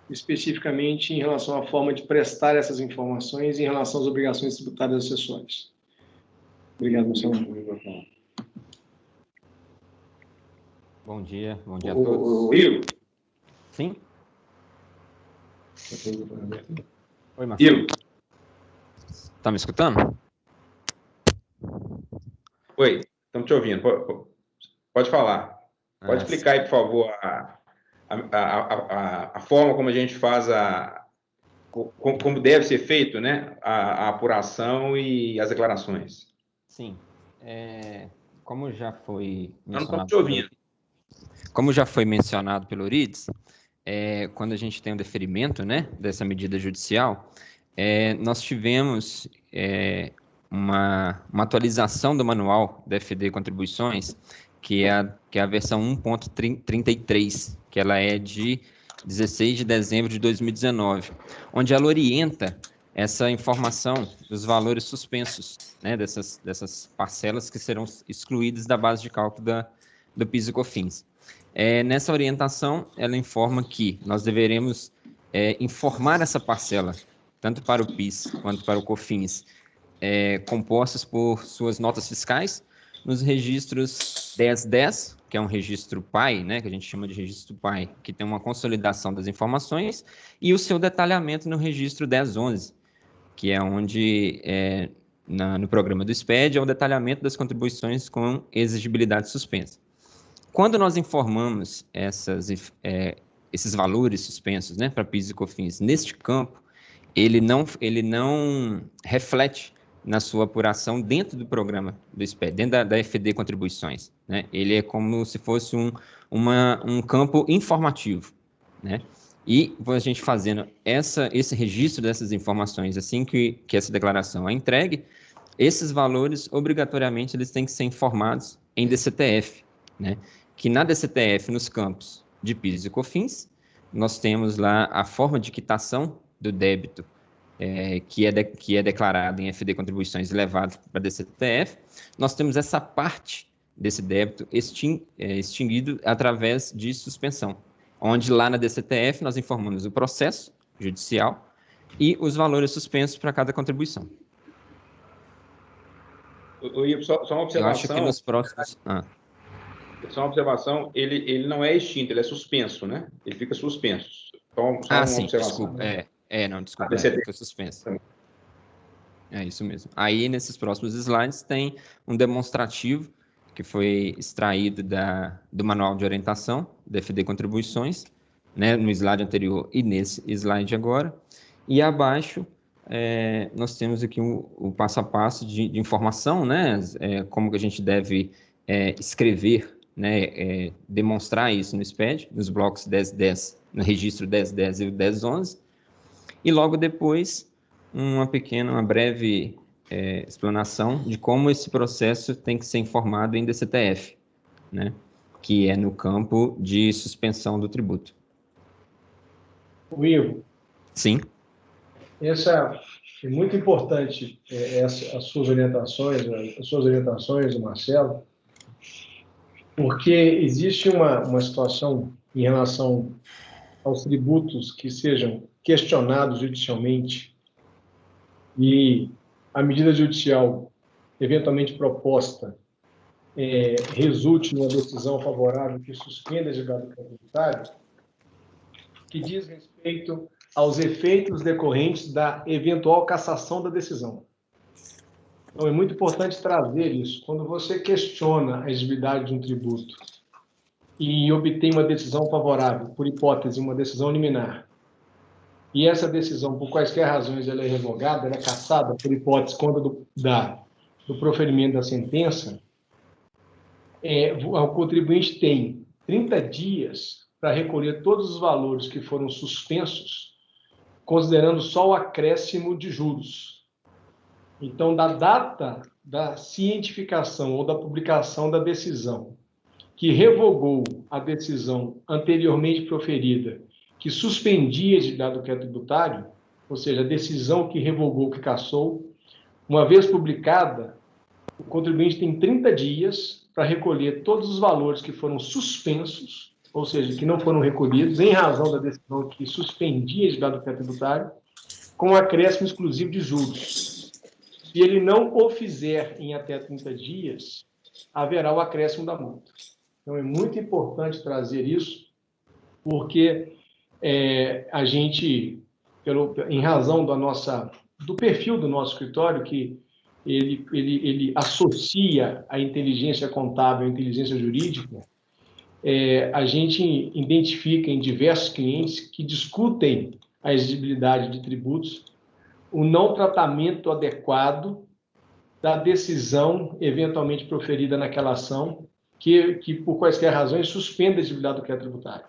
especificamente em relação à forma de prestar essas informações em relação às obrigações tributárias acessórias. Obrigado, Marcelo. Bom dia a todos. Ivo. Sim? Oi, Marcelo. Ivo. Tá me escutando? Oi, estamos te ouvindo. Pode falar. Pode explicar aí, por favor, a forma como a gente faz como deve ser feito, né, a apuração e as declarações. Sim. Como já foi mencionado... Não estamos te ouvindo. Como já foi mencionado pelo Eurides, quando a gente tem um deferimento, né, dessa medida judicial, nós tivemos uma atualização do manual da FD Contribuições, que é a versão 1.33, que ela é de 16 de dezembro de 2019, onde ela orienta essa informação dos valores suspensos, né, dessas parcelas que serão excluídas da base de cálculo do PIS e COFINS. Nessa orientação, ela informa que nós deveremos informar essa parcela, tanto para o PIS quanto para o COFINS, compostas por suas notas fiscais, nos registros 1010, que é um registro PAI, né, que a gente chama de registro PAI, que tem uma consolidação das informações, e o seu detalhamento no registro 1011, que é onde, no programa do SPED, é o detalhamento das contribuições com exigibilidade suspensa. Quando nós informamos esses valores suspensos, né, para PIS e COFINS neste campo, ele não reflete na sua apuração dentro do programa do SPED, dentro da FD Contribuições, né? Ele é como se fosse um campo informativo, né? E a gente fazendo esse registro dessas informações, assim que essa declaração é entregue, esses valores, obrigatoriamente, eles têm que ser informados em DCTF, né? Que na DCTF, nos campos de PIS e COFINS, nós temos lá a forma de quitação do débito que é declarado em FD Contribuições e levado para a DCTF. Nós temos essa parte desse débito extinguido através de suspensão, onde lá na DCTF nós informamos o processo judicial e os valores suspensos para cada contribuição. Só uma observação. Eu acho que nos próximos... Só uma observação, ele não é extinto, ele é suspenso, né? Ele fica suspenso. Só uma sim, observação. Desculpa. Foi suspenso. É isso mesmo. Aí, nesses próximos slides, tem um demonstrativo que foi extraído do manual de orientação da FD Contribuições, né, no slide anterior e nesse slide agora. E abaixo, nós temos aqui o passo a passo de informação, né, como que a gente deve escrever, né, demonstrar isso no SPED, nos blocos 1010, no registro 1010 e o 1011. E logo depois, uma breve explanação de como esse processo tem que ser informado em DCTF, né, que é no campo de suspensão do tributo. Ivo. Sim. Essa é muito importante, as suas orientações, do Marcelo, porque existe uma situação em relação aos tributos que sejam questionados judicialmente e a medida judicial eventualmente proposta resulte numa decisão favorável que suspenda a exigibilidade tributária, que diz respeito aos efeitos decorrentes da eventual cassação da decisão. Então, é muito importante trazer isso. Quando você questiona a exigibilidade de um tributo e obtém uma decisão favorável, por hipótese, uma decisão liminar, e essa decisão, por quaisquer razões, ela é revogada, ela é cassada, por hipótese, quando do proferimento da sentença, o contribuinte tem 30 dias para recolher todos os valores que foram suspensos, considerando só o acréscimo de juros. Então, da data da cientificação ou da publicação da decisão que revogou a decisão anteriormente proferida, que suspendia a exigibilidade do crédito tributário, ou seja, a decisão que revogou, que cassou, uma vez publicada, o contribuinte tem 30 dias para recolher todos os valores que foram suspensos, ou seja, que não foram recolhidos, em razão da decisão que suspendia a exigibilidade do crédito tributário, com acréscimo exclusivo de juros. Se ele não o fizer em até 30 dias, haverá o acréscimo da multa. Então, é muito importante trazer isso, porque a gente, em razão do perfil do nosso escritório, que ele associa a inteligência contábil à inteligência jurídica, a gente identifica em diversos clientes que discutem a exigibilidade de tributos, o não tratamento adequado da decisão eventualmente proferida naquela ação, que por quaisquer razões, suspende a exigibilidade do crédito tributário.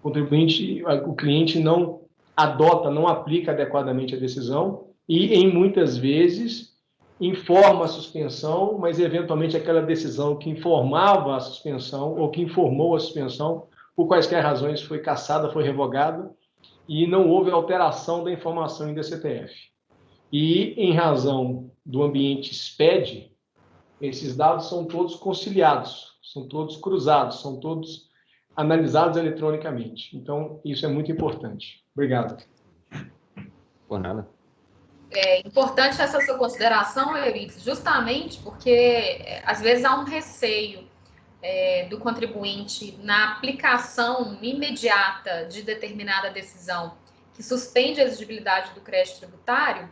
O cliente não adota, não aplica adequadamente a decisão e, em muitas vezes, informa a suspensão, mas, eventualmente, aquela decisão que informava a suspensão ou que informou a suspensão, por quaisquer razões, foi cassada, foi revogada e não houve alteração da informação em DCTF. E, em razão do ambiente SPED, esses dados são todos conciliados, são todos cruzados, são todos analisados eletronicamente. Então, isso é muito importante. Obrigado. Por nada. É importante essa sua consideração, Euridice, justamente porque, às vezes, há um receio do contribuinte na aplicação imediata de determinada decisão que suspende a exigibilidade do crédito tributário,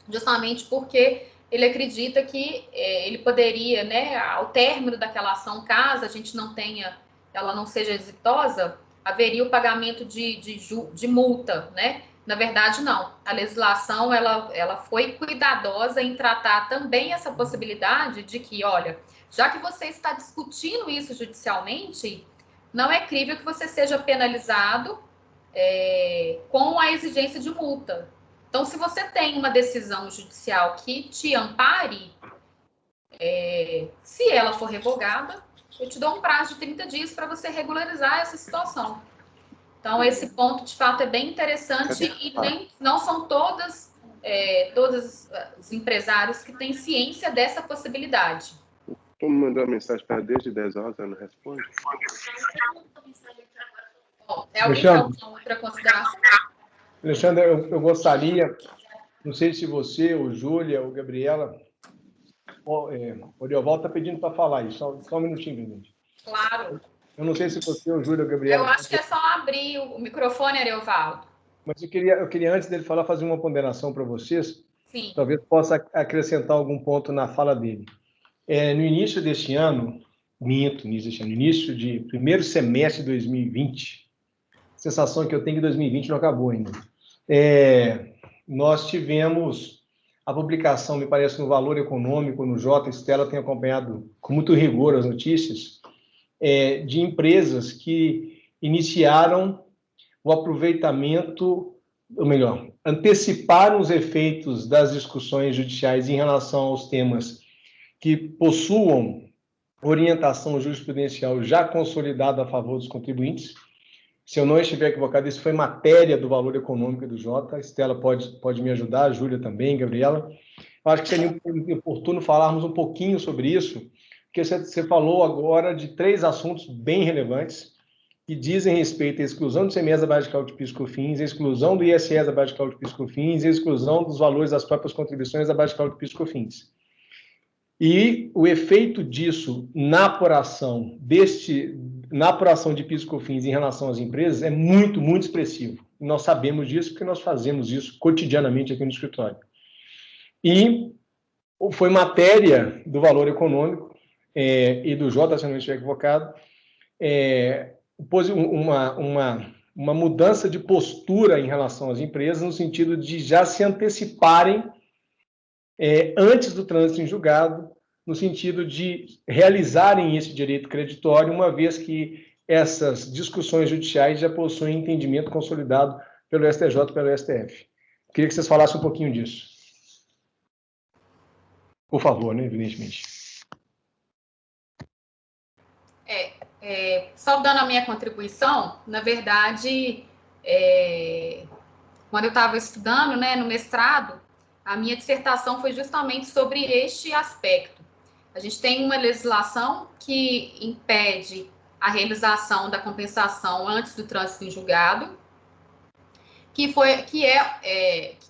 justamente porque ele acredita que ele poderia, né, ao término daquela ação, caso a gente não tenha, ela não seja exitosa, haveria o pagamento de multa, né? Na verdade, não. A legislação, ela foi cuidadosa em tratar também essa possibilidade de que, olha, já que você está discutindo isso judicialmente, não é crível que você seja penalizado com a exigência de multa. Então, se você tem uma decisão judicial que te ampare, se ela for revogada, eu te dou um prazo de 30 dias para você regularizar essa situação. Então, esse ponto, de fato, é bem interessante e não são todos os empresários que têm ciência dessa possibilidade. Como mandou uma mensagem para desde 10 horas, ela não responde? Alguém tem alguma outra consideração? Alexandre, eu gostaria, não sei se você, ou Júlia, ou Gabriela, o Ariovaldo está pedindo para falar isso, só um minutinho, gente. Claro. Eu não sei se você, ou Júlia, ou Gabriela... Eu acho que é só abrir o microfone, Ariovaldo. Mas eu queria, antes dele falar, fazer uma ponderação para vocês. Sim. Talvez possa acrescentar algum ponto na fala dele. No início deste ano, no início de primeiro semestre de 2020, a sensação que eu tenho que 2020 não acabou ainda. Nós tivemos a publicação, me parece, no Valor Econômico, no Jota, Estela tem acompanhado com muito rigor as notícias, de empresas que iniciaram o aproveitamento, ou melhor, anteciparam os efeitos das discussões judiciais em relação aos temas que possuam orientação jurisprudencial já consolidada a favor dos contribuintes. Se eu não estiver equivocado, isso foi matéria do Valor Econômico e do Jota. A Estela pode me ajudar, a Júlia também, Gabriela. Eu acho que seria oportuno falarmos um pouquinho sobre isso, porque você falou agora de 3 assuntos bem relevantes que dizem respeito à exclusão do CMS da base de cálculo de PIS/COFINS, a exclusão do ISS da base de cálculo de PIS/COFINS e a exclusão dos valores das próprias contribuições da base de cálculo de PIS/COFINS. E o efeito disso na apuração de PIS/COFINS em relação às empresas é muito, muito expressivo. Nós sabemos disso porque nós fazemos isso cotidianamente aqui no escritório. E foi matéria do Valor Econômico e do Jota, se eu não estiver equivocado, uma mudança de postura em relação às empresas, no sentido de já se anteciparem antes do trânsito em julgado, no sentido de realizarem esse direito creditório, uma vez que essas discussões judiciais já possuem entendimento consolidado pelo STJ e pelo STF. Queria que vocês falassem um pouquinho disso. Por favor, né, evidentemente. Só dando a minha contribuição, na verdade, quando eu estava estudando, né, no mestrado, a minha dissertação foi justamente sobre este aspecto. A gente tem uma legislação que impede a realização da compensação antes do trânsito em julgado,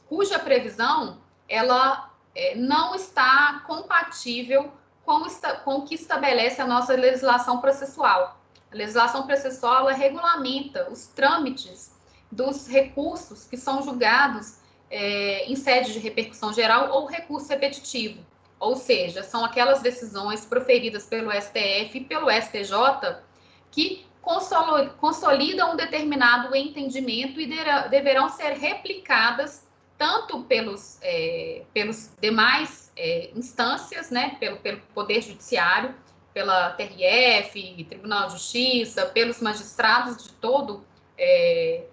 cuja previsão ela não está compatível com o que estabelece a nossa legislação processual. A legislação processual ela regulamenta os trâmites dos recursos que são julgados em sede de repercussão geral ou recurso repetitivo. Ou seja, são aquelas decisões proferidas pelo STF e pelo STJ que consolidam um determinado entendimento e deverão ser replicadas tanto pelos demais instâncias, né, pelo Poder Judiciário, pela TRF, Tribunal de Justiça, pelos magistrados de todo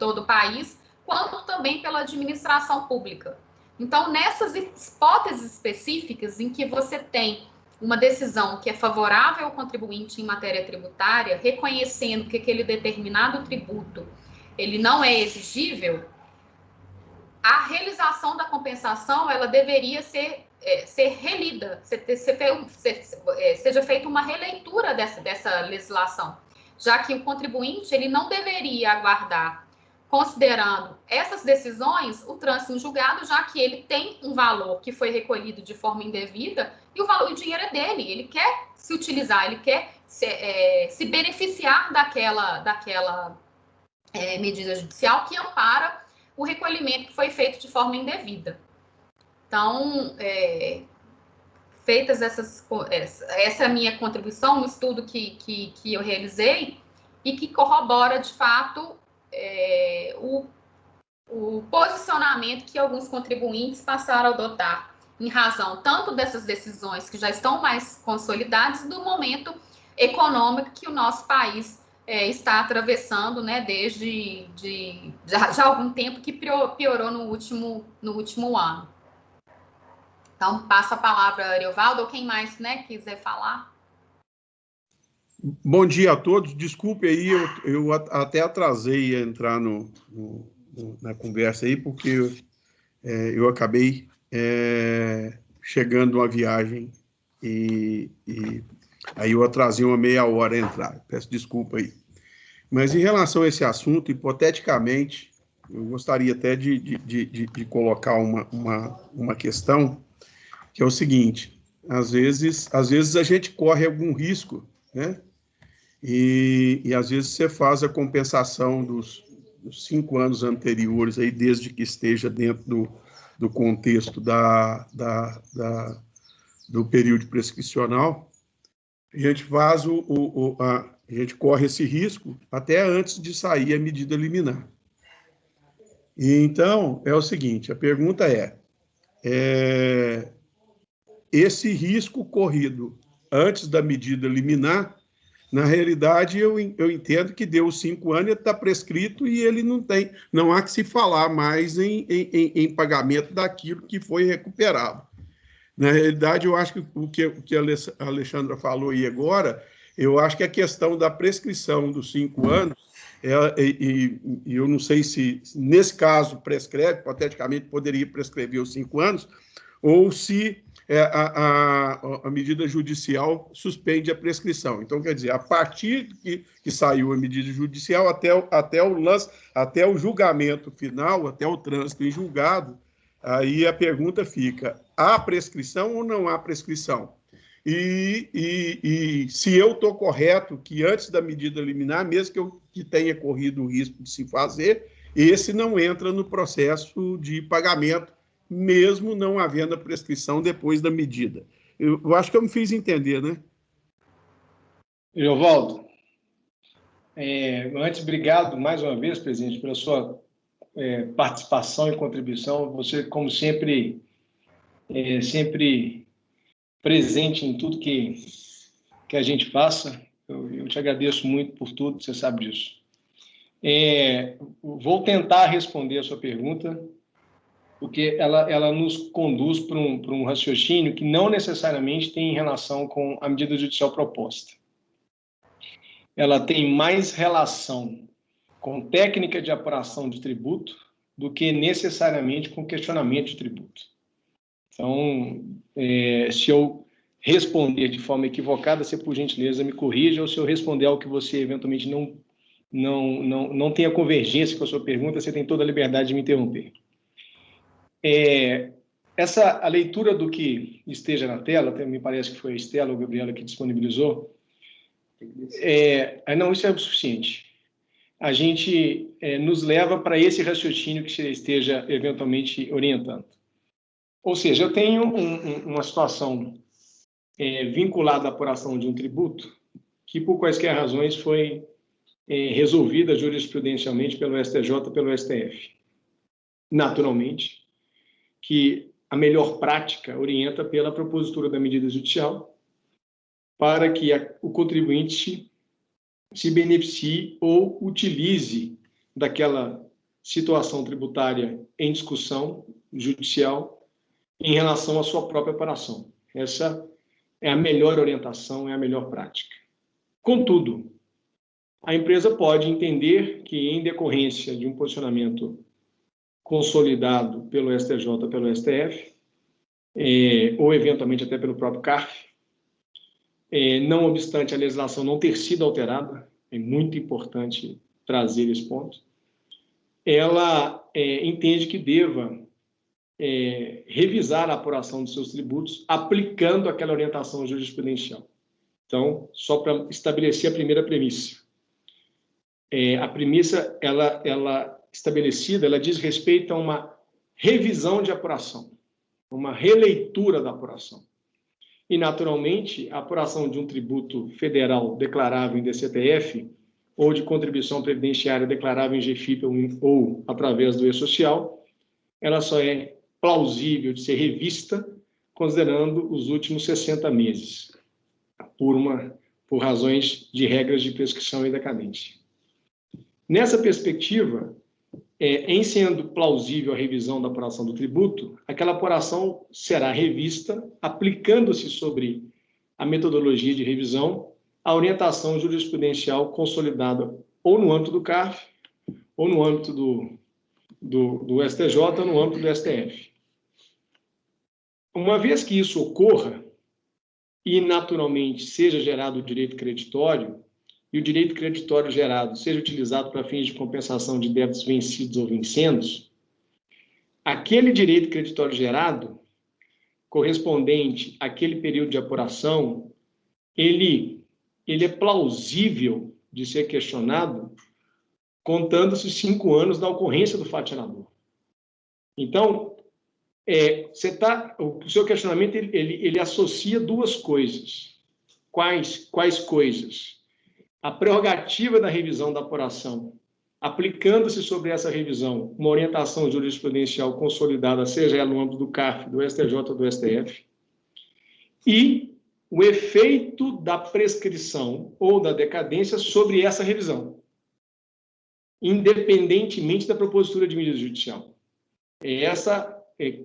o país, quanto também pela administração pública. Então, nessas hipóteses específicas em que você tem uma decisão que é favorável ao contribuinte em matéria tributária, reconhecendo que aquele determinado tributo ele não é exigível, a realização da compensação ela deveria ser relida, seja feita uma releitura dessa legislação, já que o contribuinte ele não deveria aguardar, considerando essas decisões, o trânsito em julgado, já que ele tem um valor que foi recolhido de forma indevida e o dinheiro é dele, ele quer se utilizar, ele quer se beneficiar daquela medida judicial que ampara o recolhimento que foi feito de forma indevida. Então, feitas essa é a minha contribuição, um estudo que eu realizei e que corrobora, de fato, o posicionamento que alguns contribuintes passaram a adotar em razão tanto dessas decisões que já estão mais consolidadas do momento econômico que o nosso país está atravessando, né, desde já há algum tempo, que piorou no último ano. Então, passo a palavra a Ariovaldo, ou quem mais, né, quiser falar. Bom dia a todos. Desculpe aí, eu até atrasei a entrar na conversa aí, porque eu acabei chegando uma viagem e aí eu atrasei uma meia hora a entrar. Peço desculpa aí. Mas em relação a esse assunto, hipoteticamente, eu gostaria até de colocar uma questão, que é o seguinte: às vezes a gente corre algum risco, né? E às vezes você faz a compensação dos 5 anos anteriores, aí, desde que esteja dentro do contexto do período prescricional, a gente faz a gente corre esse risco até antes de sair a medida liminar. E então, é o seguinte, a pergunta esse risco corrido antes da medida liminar, na realidade, eu entendo que deu 5 anos, ele está prescrito e ele não há que se falar mais em pagamento daquilo que foi recuperado. Na realidade, eu acho que o que a Alexandra falou aí agora, eu acho que a questão da prescrição dos 5 anos, e eu não sei se nesse caso prescreve, hipoteticamente poderia prescrever os 5 anos, ou se a medida judicial suspende a prescrição. Então, quer dizer, a partir que saiu a medida judicial até o julgamento final, até o trânsito em julgado, aí a pergunta fica: há prescrição ou não há prescrição? E se eu estou correto que antes da medida liminar, mesmo que tenha corrido o risco de se fazer, esse não entra no processo de pagamento mesmo não havendo a prescrição depois da medida. Eu acho que eu me fiz entender, né? Evaldo, antes, obrigado mais uma vez, presidente, pela sua participação e contribuição. Você, como sempre, sempre presente em tudo que a gente faça. Eu te agradeço muito por tudo, você sabe disso. Vou tentar responder a sua pergunta, porque ela nos conduz para um raciocínio que não necessariamente tem relação com a medida judicial proposta. Ela tem mais relação com técnica de apuração de tributo do que necessariamente com questionamento de tributo. Então, se eu responder de forma equivocada, você, por gentileza, me corrija, ou se eu responder algo que você eventualmente não tenha convergência com a sua pergunta, você tem toda a liberdade de me interromper. A leitura do que esteja na tela, me parece que foi a Estela ou a Gabriela que disponibilizou, não, isso é o suficiente. A gente nos leva para esse raciocínio que você esteja eventualmente orientando. Ou seja, eu tenho uma situação vinculada à apuração de um tributo que, por quaisquer razões, foi resolvida jurisprudencialmente pelo STJ, pelo STF. Naturalmente, que a melhor prática orienta pela propositura da medida judicial para que o contribuinte se beneficie ou utilize daquela situação tributária em discussão judicial em relação à sua própria apuração. Essa é a melhor orientação, é a melhor prática. Contudo, a empresa pode entender que, em decorrência de um posicionamento consolidado pelo STJ, pelo STF, ou eventualmente até pelo próprio CARF, não obstante a legislação não ter sido alterada, é muito importante trazer esse ponto, ela entende que deva revisar a apuração dos seus tributos aplicando aquela orientação jurisprudencial. Então, só para estabelecer a primeira premissa. A premissa, ela estabelecida, ela diz respeito a uma revisão de apuração, uma releitura da apuração. E, naturalmente, a apuração de um tributo federal declarável em DCTF ou de contribuição previdenciária declarável em GFIP ou através do E-Social, ela só é plausível de ser revista considerando os últimos 60 meses, por razões de regras de prescrição e decadência. Nessa perspectiva, em sendo plausível a revisão da apuração do tributo, aquela apuração será revista aplicando-se sobre a metodologia de revisão a orientação jurisprudencial consolidada ou no âmbito do CARF, ou no âmbito do STJ, ou no âmbito do STF. Uma vez que isso ocorra, e naturalmente seja gerado o direito creditório, e o direito creditório gerado seja utilizado para fins de compensação de débitos vencidos ou vincendos, aquele direito creditório gerado, correspondente àquele período de apuração, ele é plausível de ser questionado contando-se 5 anos da ocorrência do fato gerador. Então, o seu questionamento ele associa duas coisas. Quais coisas? A prerrogativa da revisão da apuração, aplicando-se sobre essa revisão uma orientação jurisprudencial consolidada, seja ela no âmbito do CARF, do STJ ou do STF, e o efeito da prescrição ou da decadência sobre essa revisão, independentemente da propositura de medida judicial.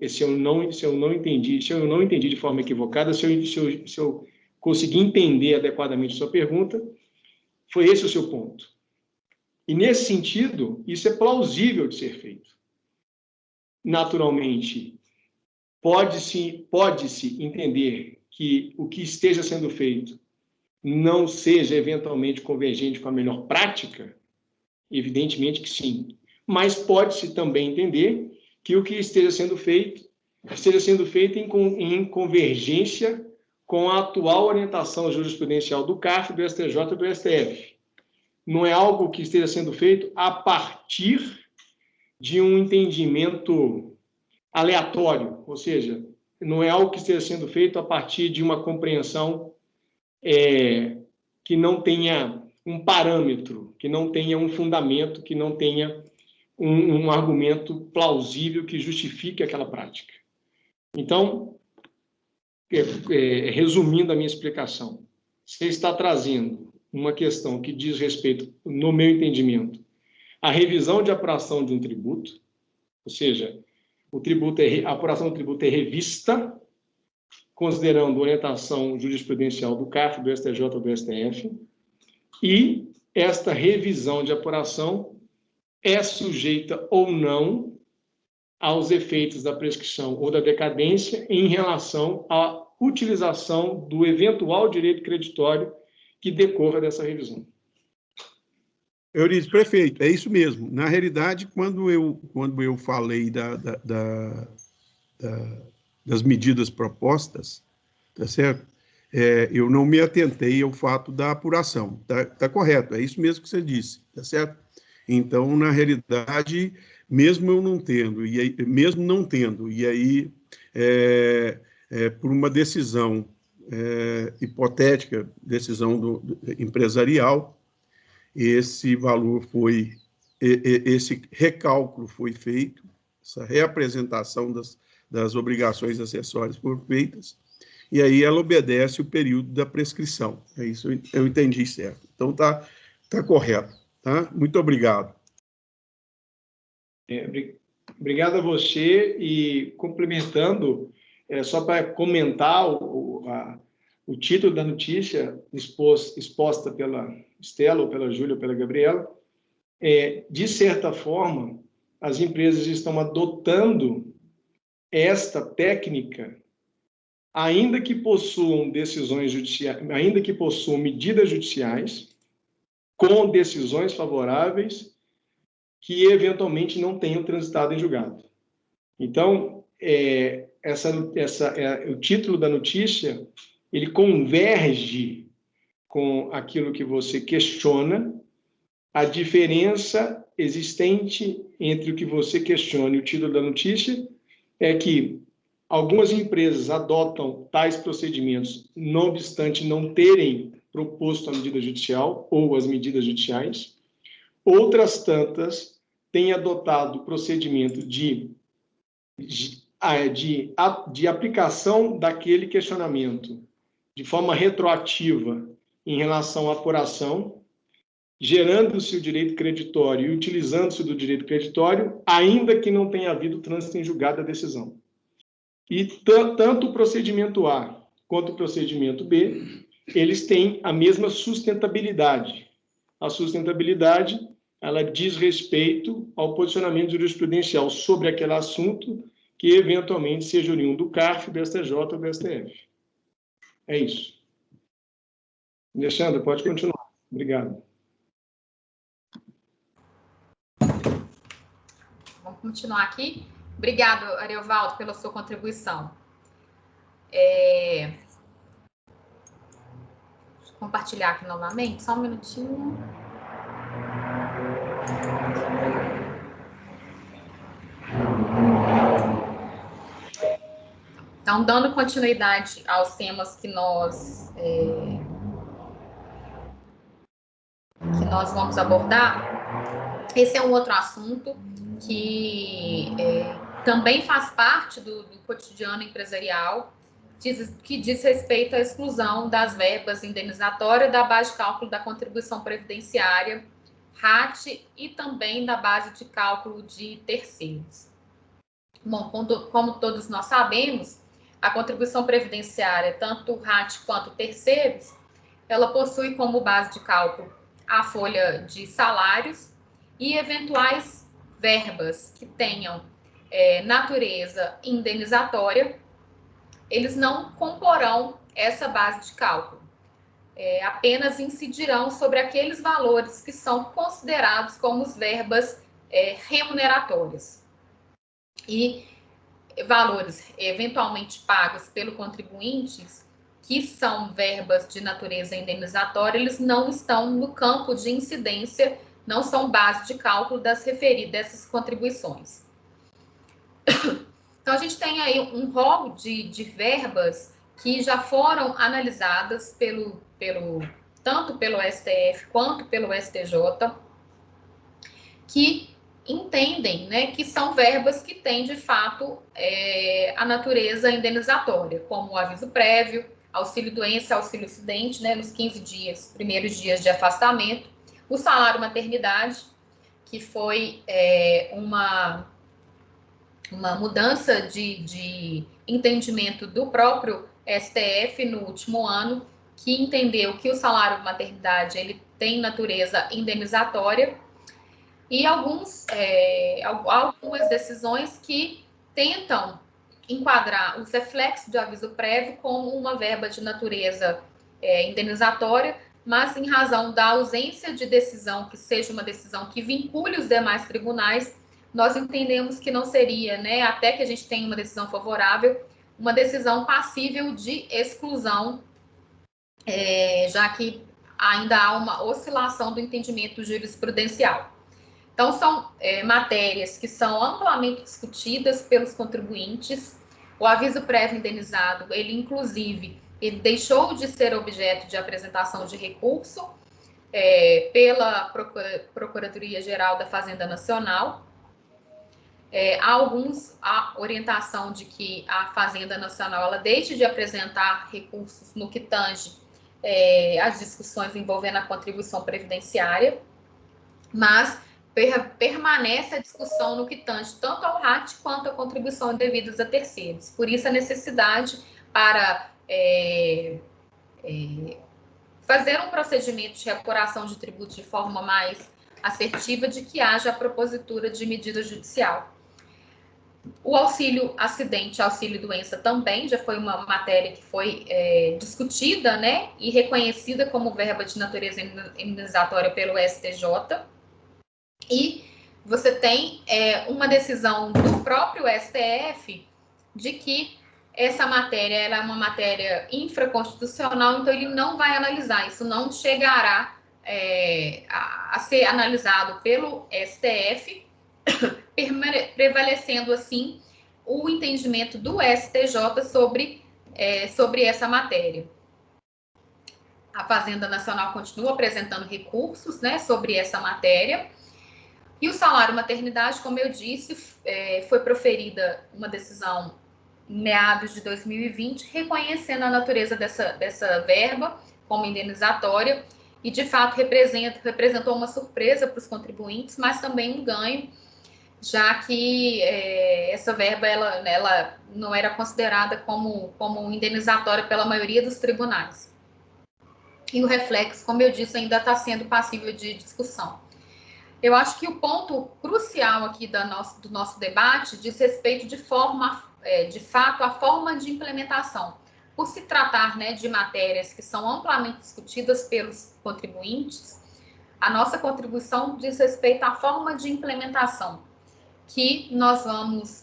Se eu não entendi de forma equivocada, se eu conseguir entender adequadamente a sua pergunta, foi esse o seu ponto. E, nesse sentido, isso é plausível de ser feito. Naturalmente, pode-se entender que o que esteja sendo feito não seja eventualmente convergente com a melhor prática? Evidentemente que sim. Mas pode-se também entender que o que esteja sendo feito em convergência com a atual orientação jurisprudencial do CARF, do STJ e do STF. Não é algo que esteja sendo feito a partir de um entendimento aleatório, ou seja, não é algo que esteja sendo feito a partir de uma compreensão que não tenha um parâmetro, que não tenha um fundamento, que não tenha um argumento plausível que justifique aquela prática. Então, resumindo a minha explicação, você está trazendo uma questão que diz respeito, no meu entendimento, à revisão de apuração de um tributo, ou seja, a apuração do tributo é revista, considerando orientação jurisprudencial do CARF, do STJ ou do STF, e esta revisão de apuração é sujeita ou não aos efeitos da prescrição ou da decadência em relação à utilização do eventual direito creditório que decorra dessa revisão. Eurídice, perfeito, é isso mesmo. Na realidade, quando eu falei das medidas propostas, tá certo? Eu não me atentei ao fato da apuração, tá correto, é isso mesmo que você disse, tá certo? Então, na realidade, mesmo eu não tendo, e aí, por uma decisão hipotética, decisão empresarial, esse valor esse recálculo foi feito, essa reapresentação das obrigações acessórias foram feitas, e aí ela obedece o período da prescrição. É isso, eu entendi certo. Então, tá correto. Tá? Muito obrigado. Obrigado a você, e complementando, só para comentar o título da notícia exposta pela Estela, ou pela Júlia, ou pela Gabriela, de certa forma, as empresas estão adotando esta técnica, ainda que possuam decisões judiciais, ainda que possuam medidas judiciais, com decisões favoráveis, que eventualmente não tenham transitado em julgado. Então, o título da notícia, ele converge com aquilo que você questiona, a diferença existente entre o que você questiona e o título da notícia é que algumas empresas adotam tais procedimentos, não obstante não terem proposto a medida judicial ou as medidas judiciais. Outras tantas têm adotado o procedimento de aplicação daquele questionamento de forma retroativa em relação à apuração, gerando-se o direito creditório e utilizando-se do direito creditório, ainda que não tenha havido trânsito em julgado da decisão. E tanto o procedimento A quanto o procedimento B, eles têm a mesma sustentabilidade. A sustentabilidade, ela diz respeito ao posicionamento jurisprudencial sobre aquele assunto que, eventualmente, seja oriundo do CARF, do STJ ou do STF. É isso. Alexandre, pode continuar. Obrigado. Vamos continuar aqui. Obrigado, Ariovaldo, pela sua contribuição. Deixa eu compartilhar aqui novamente, só um minutinho. Então, dando continuidade aos temas que nós vamos abordar, esse é um outro assunto que também faz parte do cotidiano empresarial, que diz respeito à exclusão das verbas indenizatórias da base de cálculo da contribuição previdenciária, RAT, e também da base de cálculo de terceiros. Bom, como todos nós sabemos, a contribuição previdenciária, tanto RAT quanto terceiros, ela possui como base de cálculo a folha de salários e eventuais verbas que tenham natureza indenizatória, eles não comporão essa base de cálculo. Apenas incidirão sobre aqueles valores que são considerados como as verbas remuneratórias. E valores eventualmente pagos pelo contribuinte, que são verbas de natureza indenizatória, eles não estão no campo de incidência, não são base de cálculo dessas contribuições. Então, a gente tem aí um rol de verbas que já foram analisadas tanto pelo STF quanto pelo STJ, que entendem, né, que são verbas que têm, de fato, a natureza indenizatória, como o aviso prévio, auxílio-doença, auxílio-acidente, né, nos 15 primeiros dias de afastamento, o salário-maternidade, que foi uma mudança de entendimento do próprio STF no último ano, que entendeu que o salário-maternidade ele tem natureza indenizatória, e algumas decisões que tentam enquadrar os reflexos de aviso prévio como uma verba de natureza indenizatória, mas em razão da ausência de decisão, que seja uma decisão que vincule os demais tribunais, nós entendemos que não seria, né, até que a gente tenha uma decisão favorável, uma decisão passível de exclusão, já que ainda há uma oscilação do entendimento jurisprudencial. Então, são matérias que são amplamente discutidas pelos contribuintes. O aviso prévio indenizado, ele, inclusive, ele deixou de ser objeto de apresentação de recurso pela Procuradoria-Geral da Fazenda Nacional. Há orientação de que a Fazenda Nacional ela deixe de apresentar recursos no que tange as discussões envolvendo a contribuição previdenciária, mas permanece a discussão no que tange tanto ao RAT quanto à contribuição devidas a terceiros. Por isso, a necessidade para fazer um procedimento de recuperação de tributos de forma mais assertiva, de que haja a propositura de medida judicial. O auxílio acidente, auxílio doença também já foi uma matéria que foi discutida, né, e reconhecida como verba de natureza indenizatória pelo STJ. E você tem uma decisão do próprio STF de que essa matéria ela é uma matéria infraconstitucional, então ele não vai analisar, isso não chegará a ser analisado pelo STF, prevalecendo, assim, o entendimento do STJ sobre essa matéria. A Fazenda Nacional continua apresentando recursos, né, sobre essa matéria. E o salário-maternidade, como eu disse, foi proferida uma decisão em meados de 2020, reconhecendo a natureza dessa verba como indenizatória, e, de fato, representou uma surpresa para os contribuintes, mas também um ganho, já que essa verba ela não era considerada como indenizatória pela maioria dos tribunais. E o reflexo, como eu disse, ainda está sendo passível de discussão. Eu acho que o ponto crucial aqui do nosso debate diz respeito de fato, à forma de implementação. Por se tratar, né, de matérias que são amplamente discutidas pelos contribuintes, a nossa contribuição diz respeito à forma de implementação, que nós vamos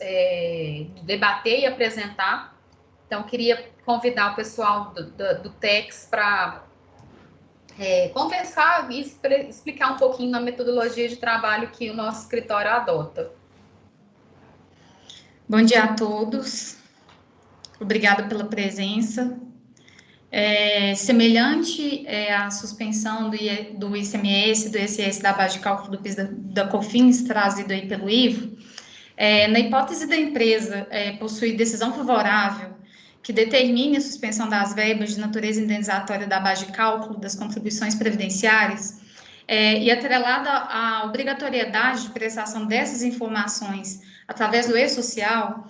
debater e apresentar. Então, queria convidar o pessoal do TEX para conversar e explicar um pouquinho na metodologia de trabalho que o nosso escritório adota. Bom dia a todos. Obrigada pela presença. Semelhante à suspensão do ICMS, do ISS, da base de cálculo do PIS da COFINS, trazido aí pelo Ivo, na hipótese da empresa possuir decisão favorável que determine a suspensão das verbas de natureza indenizatória da base de cálculo das contribuições previdenciárias, e atrelada à obrigatoriedade de prestação dessas informações através do e-social,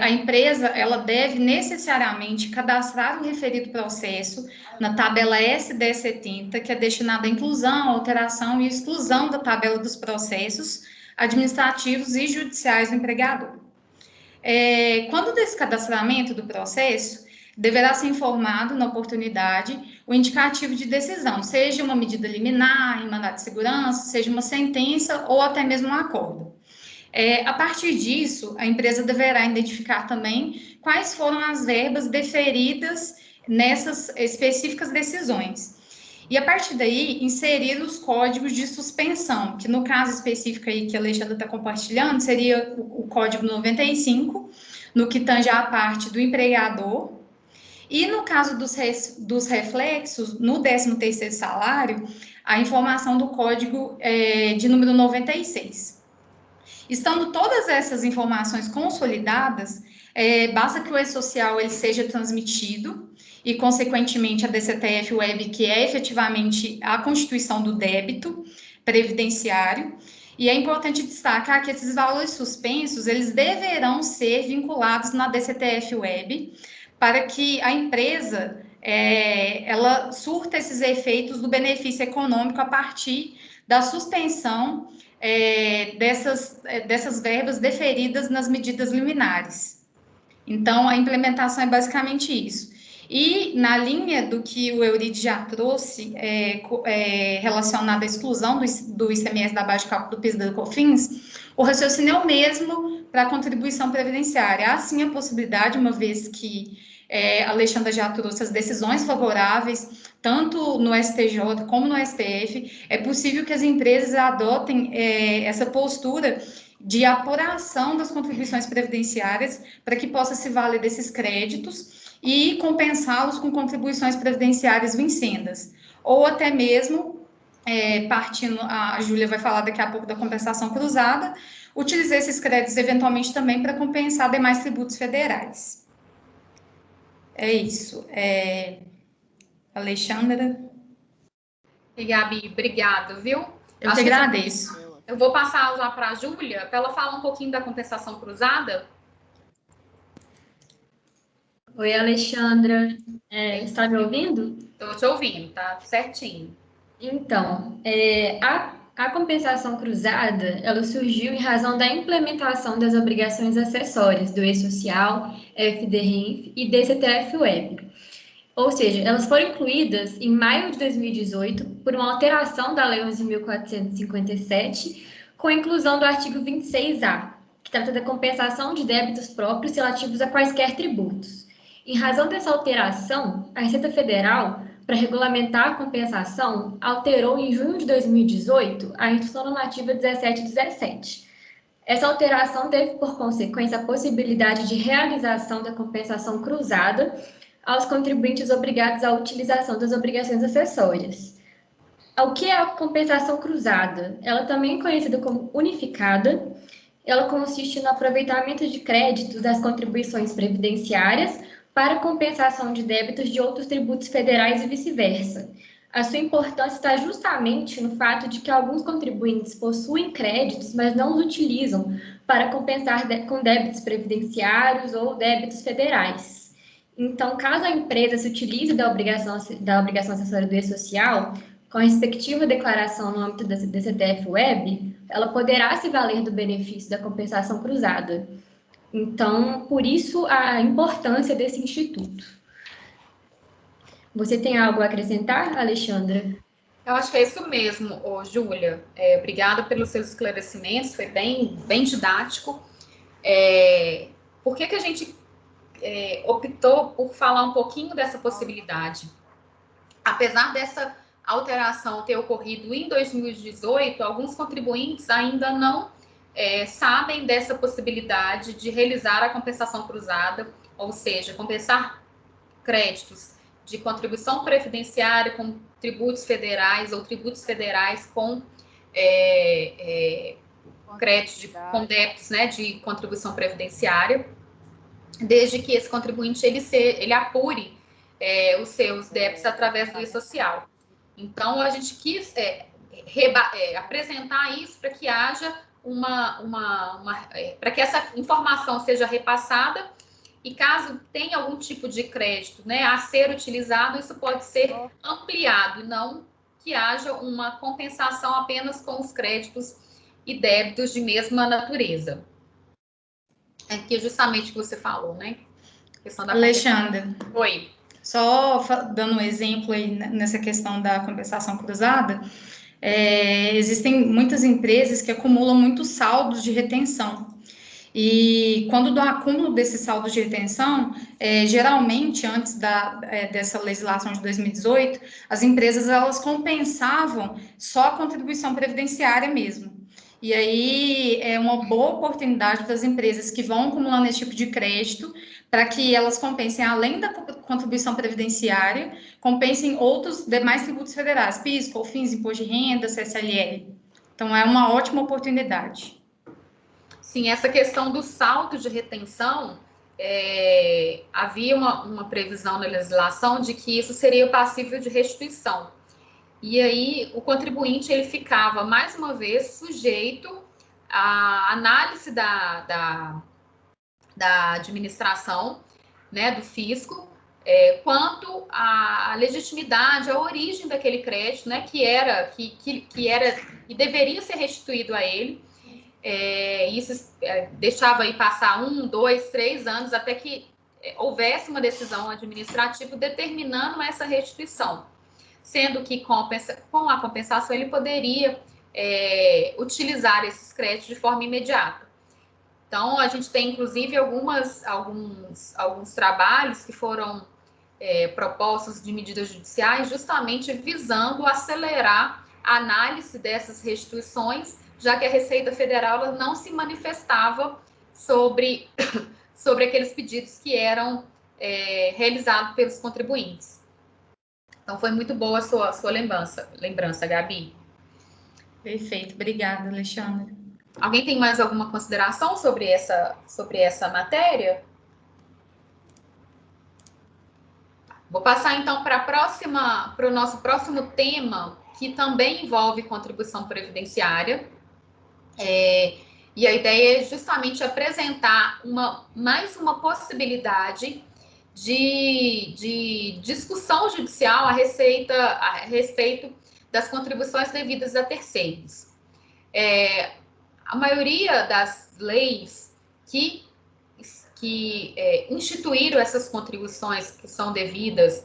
a empresa ela deve necessariamente cadastrar o referido processo na tabela S1070, que é destinada à inclusão, alteração e exclusão da tabela dos processos administrativos e judiciais do empregador. Quando desse cadastramento do processo, deverá ser informado, na oportunidade, o indicativo de decisão, seja uma medida liminar, em mandado de segurança, seja uma sentença ou até mesmo um acordo. A partir disso, a empresa deverá identificar também quais foram as verbas deferidas nessas específicas decisões. E, a partir daí, inserir os códigos de suspensão, que no caso específico aí que a Alexandra está compartilhando, seria o código 95, no que tange a parte do empregador. E no caso dos reflexos, no 13º salário, a informação do código de número 96. Estando todas essas informações consolidadas, basta que o e-social ele seja transmitido e, consequentemente, a DCTF-Web, que é efetivamente a constituição do débito previdenciário. E é importante destacar que esses valores suspensos, eles deverão ser vinculados na DCTF-Web para que a empresa ela surta esses efeitos do benefício econômico a partir da suspensão dessas verbas deferidas nas medidas liminares. Então, a implementação é basicamente isso. E, na linha do que o Eurides já trouxe, relacionado à exclusão do ICMS da base de cálculo do PIS e da COFINS, o raciocínio é o mesmo para a contribuição previdenciária. Há, sim, a possibilidade, uma vez que a Alexandra já trouxe as decisões favoráveis, tanto no STJ como no STF, é possível que as empresas adotem essa postura de apuração das contribuições previdenciárias para que possa se valer desses créditos e compensá-los com contribuições previdenciárias vincendas. Ou até mesmo, partindo, a Júlia vai falar daqui a pouco da compensação cruzada, utilizar esses créditos eventualmente também para compensar demais tributos federais. É isso. Alexandra? E Gabi, obrigado, viu? Eu te agradeço. Eu vou passar lá para a Júlia, para ela falar um pouquinho da compensação cruzada. Oi, Alexandra. Está me ouvindo? Estou te ouvindo, tá certinho. Então, a compensação cruzada, ela surgiu em razão da implementação das obrigações acessórias do E-Social, FDRENF e DCTF-Web. Ou seja, elas foram incluídas em maio de 2018 por uma alteração da Lei 11.457, com a inclusão do artigo 26A, que trata da compensação de débitos próprios relativos a quaisquer tributos. Em razão dessa alteração, a Receita Federal, para regulamentar a compensação, alterou em junho de 2018 a Instrução Normativa 1717. Essa alteração teve por consequência a possibilidade de realização da compensação cruzada aos contribuintes obrigados à utilização das obrigações acessórias. O que é a compensação cruzada? Ela também é conhecida como unificada. Ela consiste no aproveitamento de créditos das contribuições previdenciárias para compensação de débitos de outros tributos federais e vice-versa. A sua importância está justamente no fato de que alguns contribuintes possuem créditos, mas não os utilizam para compensar com débitos previdenciários ou débitos federais. Então, caso a empresa se utilize da obrigação acessória do E-Social, com a respectiva declaração no âmbito da DCTF-Web, ela poderá se valer do benefício da compensação cruzada. Então, por isso, a importância desse instituto. Você tem algo a acrescentar, Alexandra? Eu acho que é isso mesmo, Júlia. Obrigada pelos seus esclarecimentos, foi bem didático. Por que a gente optou por falar um pouquinho dessa possibilidade? Apesar dessa alteração ter ocorrido em 2018, alguns contribuintes ainda não sabem dessa possibilidade de realizar a compensação cruzada, ou seja, compensar créditos de contribuição previdenciária com tributos federais ou tributos federais com créditos com débitos, né, de contribuição previdenciária, desde que esse contribuinte ele apure os seus débitos através do E-Social. Então, a gente quis apresentar isso para que haja para que essa informação seja repassada e caso tenha algum tipo de crédito, né, a ser utilizado, isso pode ser ampliado, não que haja uma compensação apenas com os créditos e débitos de mesma natureza. Que é justamente o que você falou, né? Questão da Alexandra. Oi. Só dando um exemplo aí nessa questão da compensação cruzada, existem muitas empresas que acumulam muitos saldos de retenção. E quando do acúmulo desse saldo de retenção, geralmente, antes dessa legislação de 2018, as empresas, elas compensavam só a contribuição previdenciária mesmo. E aí, é uma boa oportunidade para as empresas que vão acumulando esse tipo de crédito, para que elas compensem, além da contribuição previdenciária, compensem outros demais tributos federais, PIS, COFINS, Imposto de Renda, CSLL. Então, é uma ótima oportunidade. Sim, essa questão do saldo de retenção, havia uma previsão na legislação de que isso seria passível de restituição. E aí, o contribuinte, ele ficava, mais uma vez, sujeito à análise da administração, né, do fisco, quanto à legitimidade, à origem daquele crédito, né, que era e deveria ser restituído a ele. Isso deixava aí passar 1, 2, 3 anos até que houvesse uma decisão administrativa determinando essa restituição, sendo que com a compensação ele poderia utilizar esses créditos de forma imediata. Então, a gente tem, inclusive, alguns trabalhos que foram propostos de medidas judiciais justamente visando acelerar a análise dessas restituições, já que a Receita Federal ela não se manifestava sobre aqueles pedidos que eram realizados pelos contribuintes. Então, foi muito boa a sua lembrança, Gabi. Perfeito, obrigada, Alexandre. Alguém tem mais alguma consideração sobre essa matéria? Vou passar, então, para o nosso próximo tema, que também envolve contribuição previdenciária. E a ideia é justamente apresentar mais uma possibilidade de discussão judicial a respeito das contribuições devidas a terceiros. A maioria das leis que instituíram essas contribuições que são devidas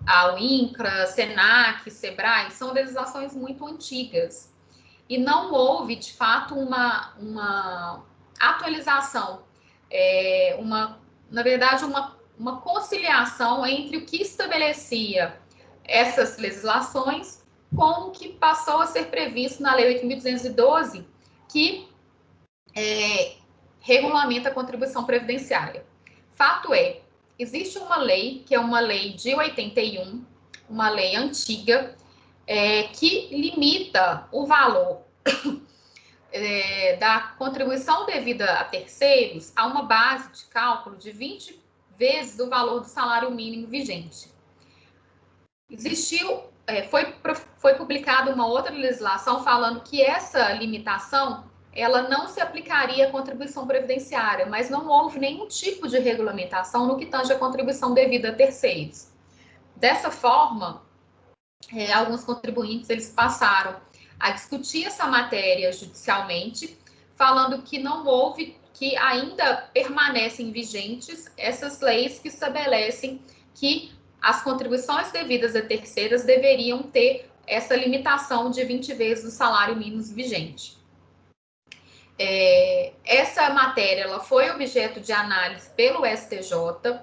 ao INCRA, SENAC, SEBRAE, são legislações muito antigas. E não houve, de fato, uma atualização, na verdade, uma conciliação entre o que estabelecia essas legislações com o que passou a ser previsto na Lei 8.212, que regulamenta a contribuição previdenciária. Fato é, existe uma lei, que é uma lei de 81, uma lei antiga, que limita o valor da contribuição devida a terceiros a uma base de cálculo de 20 vezes o valor do salário mínimo vigente. Foi publicada uma outra legislação falando que essa limitação ela não se aplicaria à contribuição previdenciária, mas não houve nenhum tipo de regulamentação no que tange à contribuição devida a terceiros. Dessa forma, alguns contribuintes eles passaram a discutir essa matéria judicialmente, falando que não houve, que ainda permanecem vigentes essas leis que estabelecem que as contribuições devidas a terceiras deveriam ter essa limitação de 20 vezes o salário mínimo vigente. Essa matéria ela foi objeto de análise pelo STJ,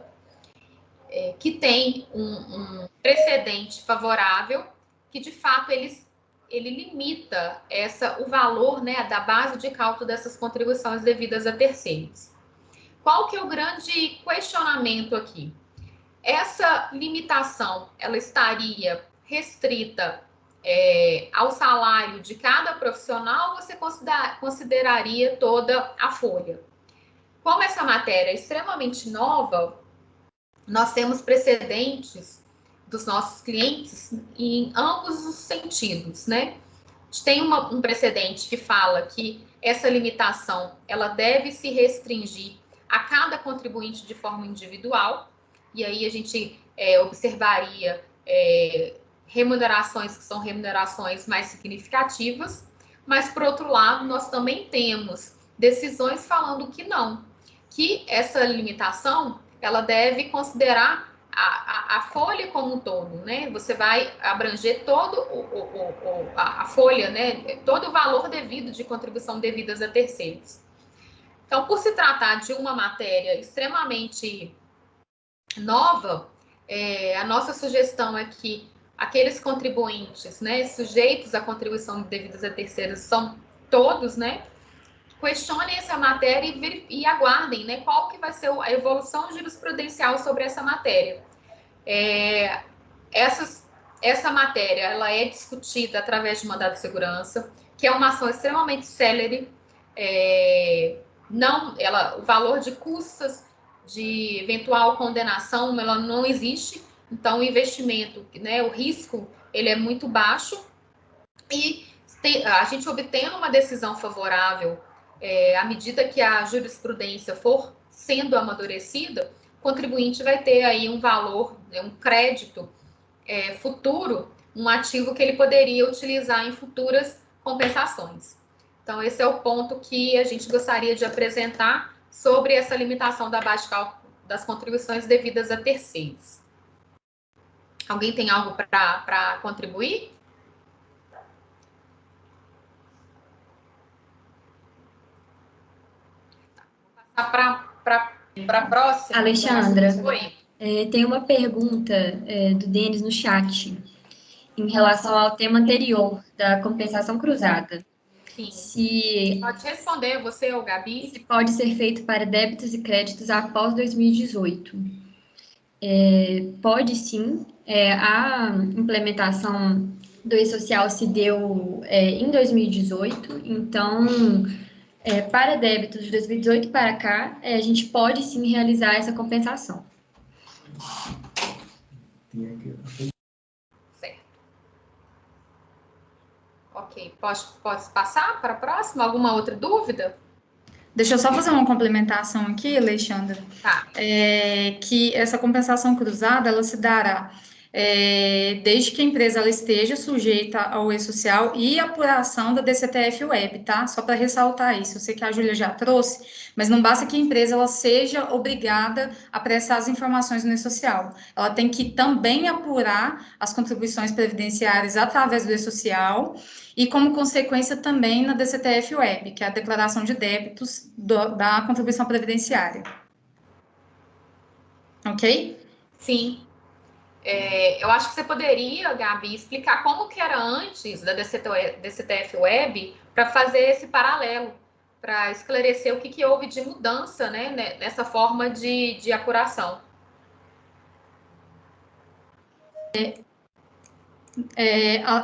que tem um precedente favorável, que de fato ele limita o valor, né, da base de cálculo dessas contribuições devidas a terceiros. Qual que é o grande questionamento aqui? Essa limitação ela estaria restrita ao salário de cada profissional, ou você consideraria toda a folha? Como essa matéria é extremamente nova, nós temos precedentes dos nossos clientes em ambos os sentidos, né? A gente tem um precedente que fala que essa limitação ela deve se restringir a cada contribuinte de forma individual, e aí a gente observaria remunerações que são remunerações mais significativas, mas, por outro lado, nós também temos decisões falando que não, que essa limitação ela deve considerar a folha como um todo, né? Você vai abranger todo a folha, né? Todo o valor devido de contribuição devidas a terceiros. Então, por se tratar de uma matéria extremamente nova, a nossa sugestão é que aqueles contribuintes, né, sujeitos à contribuição devidas a terceiros, são todos, né, questionem essa matéria e aguardem, né, qual que vai ser a evolução jurisprudencial sobre essa matéria. Essa matéria, ela é discutida através de mandado de segurança, que é uma ação extremamente célere. O valor de custas de eventual condenação, ela não existe. Então, o investimento, né, o risco, ele é muito baixo. E a gente obtendo uma decisão favorável, à medida que a jurisprudência for sendo amadurecida, o contribuinte vai ter aí um valor, né, um crédito futuro, um ativo que ele poderia utilizar em futuras compensações. Então, esse é o ponto que a gente gostaria de apresentar sobre essa limitação da base de cálculo das contribuições devidas a terceiros. Alguém tem algo para contribuir? Vou passar para a próxima. Alexandra, tem uma pergunta do Denis no chat em relação ao tema anterior, da compensação cruzada. Sim. Pode responder, você ou Gabi. Se pode ser feito para débitos e créditos após 2018. Pode sim. A implementação do e-social se deu em 2018, então, para débitos de 2018 para cá, a gente pode sim realizar essa compensação. Certo. Ok, posso passar para a próxima? Alguma outra dúvida? Deixa eu só fazer uma complementação aqui, Alexandra. Tá. Que essa compensação cruzada, ela se dará desde que a empresa ela esteja sujeita ao e-social e apuração da DCTF Web, tá? Só para ressaltar isso. Eu sei que a Júlia já trouxe, mas não basta que a empresa ela seja obrigada a prestar as informações no e-social. Ela tem que também apurar as contribuições previdenciárias através do e-social e, como consequência, também na DCTF Web, que é a declaração de débitos da contribuição previdenciária. Ok? Sim. Eu acho que você poderia, Gabi, explicar como que era antes da DCTF Web para fazer esse paralelo, para esclarecer o que houve de mudança, né, nessa forma de apuração.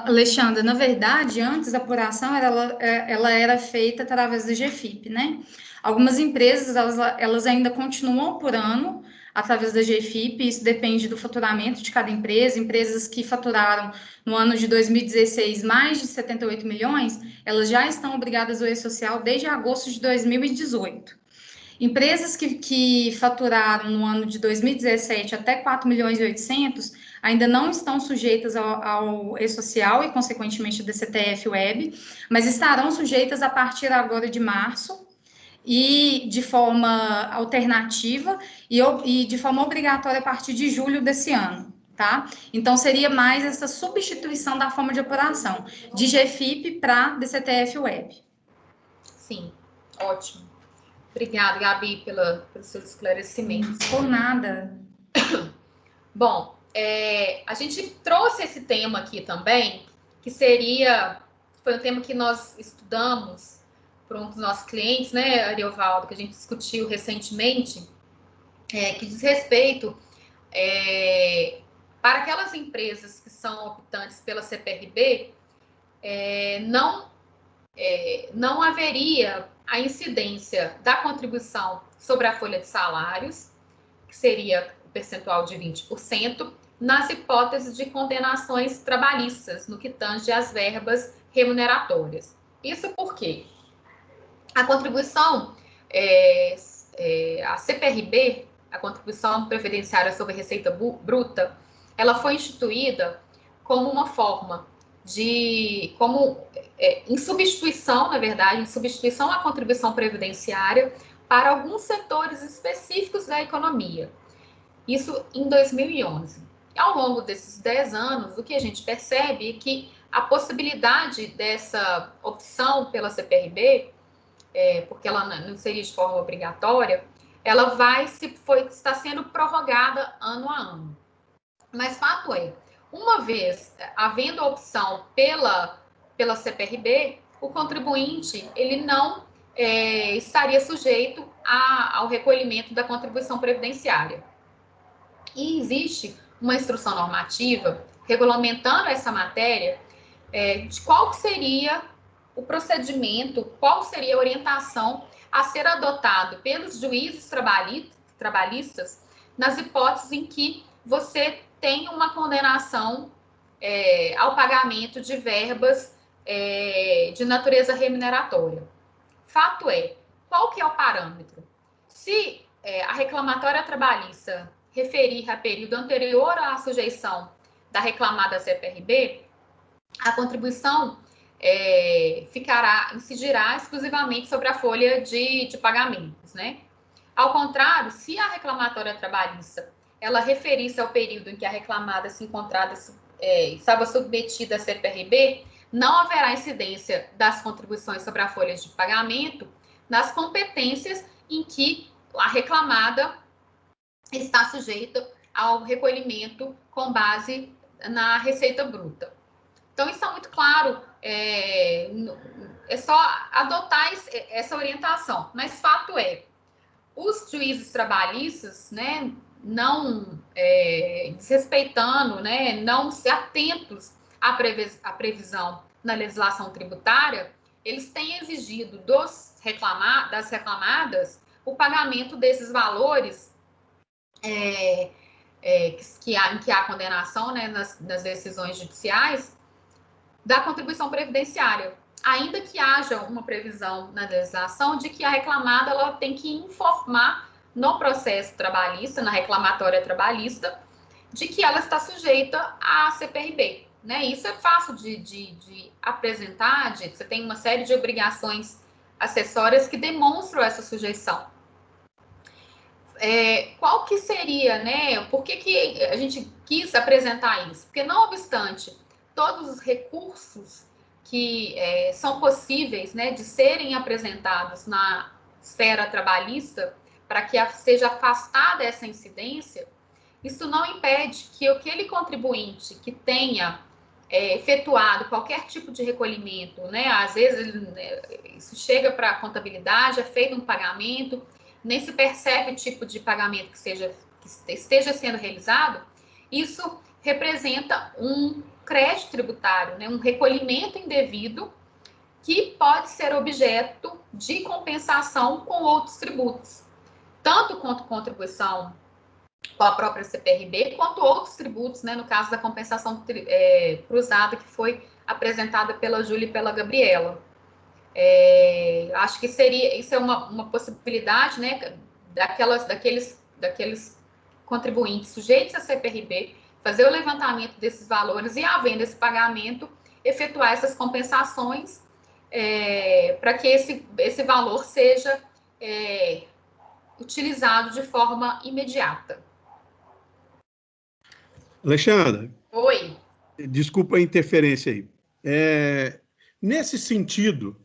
Alexandra, na verdade, antes a apuração ela era feita através do GFIP, né? Algumas empresas, elas ainda continuam apurando através da GFIP, isso depende do faturamento de cada empresa. Empresas que faturaram no ano de 2016 mais de 78 milhões, elas já estão obrigadas ao e-social desde agosto de 2018. Empresas que faturaram no ano de 2017 até 4 milhões e 800 ainda não estão sujeitas ao e-social e, consequentemente, ao DCTF Web, mas estarão sujeitas a partir agora de março, e de forma alternativa e de forma obrigatória a partir de julho desse ano, tá? Então, seria mais essa substituição da forma de apuração, de GFIP para DCTF Web. Sim, ótimo. Obrigada, Gabi, pelos seus esclarecimentos. Por nada. Bom, a gente trouxe esse tema aqui também, que foi um tema que nós estudamos para um dos nossos clientes, né, Ariovaldo, que a gente discutiu recentemente, que diz respeito para aquelas empresas que são optantes pela CPRB, não haveria a incidência da contribuição sobre a folha de salários, que seria o percentual de 20%, nas hipóteses de condenações trabalhistas, no que tange às verbas remuneratórias. Isso por quê? A contribuição, a CPRB, a Contribuição Previdenciária sobre Receita Bruta, ela foi instituída como uma forma em substituição, na verdade, em substituição à contribuição previdenciária para alguns setores específicos da economia. Isso em 2011. E ao longo desses 10 anos, o que a gente percebe é que a possibilidade dessa opção pela CPRB porque ela não seria de forma obrigatória, ela está sendo prorrogada ano a ano. Mas fato é, uma vez havendo a opção pela CPRB, o contribuinte ele não estaria sujeito ao recolhimento da contribuição previdenciária. E existe uma instrução normativa regulamentando essa matéria de qual seria o procedimento, qual seria a orientação a ser adotado pelos juízes trabalhistas nas hipóteses em que você tem uma condenação ao pagamento de verbas de natureza remuneratória. Fato é, qual que é o parâmetro? Se a reclamatória trabalhista referir a período anterior à sujeição da reclamada CPRB, a contribuição incidirá exclusivamente sobre a folha de pagamentos, né? Ao contrário, se a reclamatória trabalhista ela referisse ao período em que a reclamada se encontrava, estava submetida à CPRB, não haverá incidência das contribuições sobre a folha de pagamento nas competências em que a reclamada está sujeita ao recolhimento com base na receita bruta. Então, isso é muito claro, é só adotar essa orientação. Mas fato é, os juízes trabalhistas, né, não desrespeitando, né, não se atentos à previsão na legislação tributária, eles têm exigido das reclamadas o pagamento desses valores em que há condenação, né, nas decisões judiciais, da contribuição previdenciária, ainda que haja uma previsão na legislação de que a reclamada ela tem que informar no processo trabalhista, na reclamatória trabalhista, de que ela está sujeita à CPRB. Né? Isso é fácil de apresentar, você tem uma série de obrigações acessórias que demonstram essa sujeição. Qual que seria, né? Por que a gente quis apresentar isso? Porque, não obstante todos os recursos que são possíveis, né, de serem apresentados na esfera trabalhista para que seja afastada essa incidência, isso não impede que aquele contribuinte que tenha efetuado qualquer tipo de recolhimento, né, às vezes isso chega para a contabilidade, é feito um pagamento, nem se percebe o tipo de pagamento que esteja sendo realizado, isso representa um crédito tributário, né, um recolhimento indevido que pode ser objeto de compensação com outros tributos, tanto quanto contribuição com a própria CPRB, quanto outros tributos, né, no caso da compensação cruzada que foi apresentada pela Júlia e pela Gabriela. Acho que isso é uma possibilidade, né, daqueles contribuintes sujeitos à CPRB, fazer o levantamento desses valores e, havendo esse pagamento, efetuar essas compensações para que esse valor seja utilizado de forma imediata. Alexandra. Oi. Desculpa a interferência aí. Nesse sentido,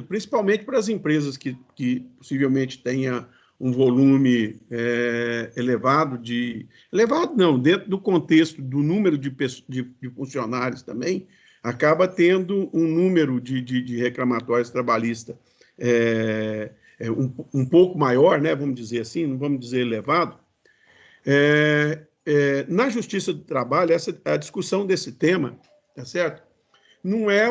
principalmente para as empresas que possivelmente tenham um volume elevado dentro do contexto do número de funcionários também, acaba tendo um número de reclamatórios trabalhistas um pouco maior, né, vamos dizer assim, não vamos dizer elevado. Na Justiça do Trabalho, a discussão desse tema, tá certo? Não é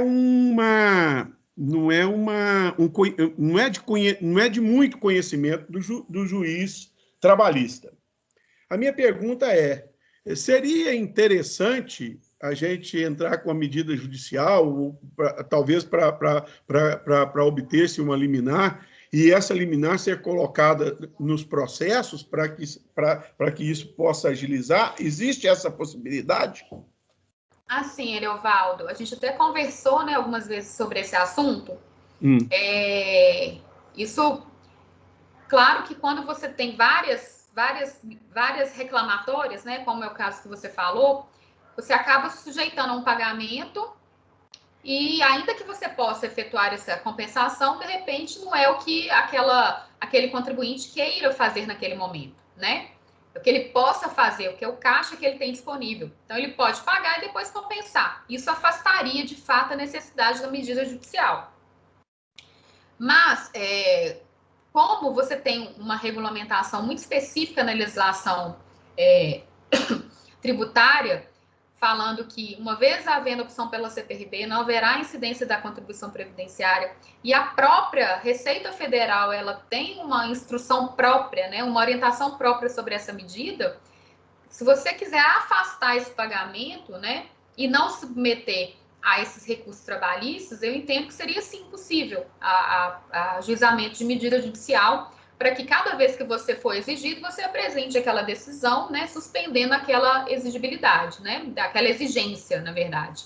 de muito conhecimento do juiz trabalhista. A minha pergunta seria interessante a gente entrar com a medida judicial, talvez para obter-se uma liminar, e essa liminar ser colocada nos processos para que isso possa agilizar? Existe essa possibilidade? Assim, Ereovaldo, a gente até conversou, né, algumas vezes sobre esse assunto. Isso, claro que quando você tem várias reclamatórias, né, como é o caso que você falou, você acaba se sujeitando a um pagamento e ainda que você possa efetuar essa compensação, de repente não é o que aquele contribuinte queira fazer naquele momento, né? O que ele possa fazer, o que é o caixa que ele tem disponível. Então, ele pode pagar e depois compensar. Isso afastaria, de fato, a necessidade da medida judicial. Mas, como você tem uma regulamentação muito específica na legislação tributária, falando que, uma vez havendo opção pela CPRB, não haverá incidência da contribuição previdenciária, e a própria Receita Federal, ela tem uma instrução própria, né, uma orientação própria sobre essa medida. Se você quiser afastar esse pagamento, né, e não submeter a esses recursos trabalhistas, eu entendo que seria, sim, possível a ajuizamento de medida judicial, para que cada vez que você for exigido, você apresente aquela decisão, né, suspendendo aquela exigibilidade, né, aquela exigência, na verdade.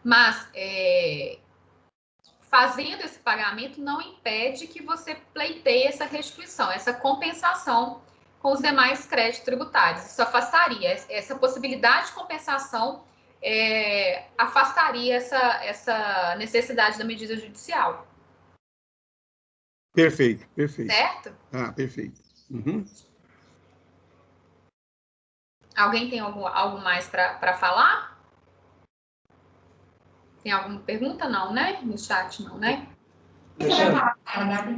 Mas, fazendo esse pagamento não impede que você pleiteie essa restituição, essa compensação com os demais créditos tributários. Isso afastaria, essa possibilidade de compensação afastaria essa necessidade da medida judicial. Perfeito, perfeito. Certo? Ah, perfeito. Uhum. Alguém tem algo mais para falar? Tem alguma pergunta? Não, né? No chat, não, né?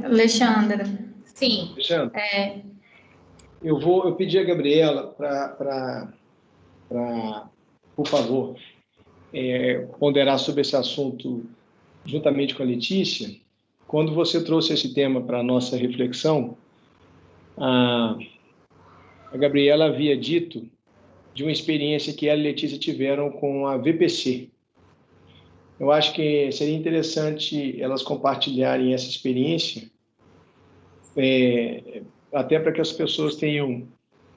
Alexandra. Sim. Alexandra, eu pedi a Gabriela para, por favor, ponderar sobre esse assunto juntamente com a Letícia. Quando você trouxe esse tema para a nossa reflexão, a Gabriela havia dito de uma experiência que ela e a Letícia tiveram com a VPC. Eu acho que seria interessante elas compartilharem essa experiência, até para que as pessoas tenham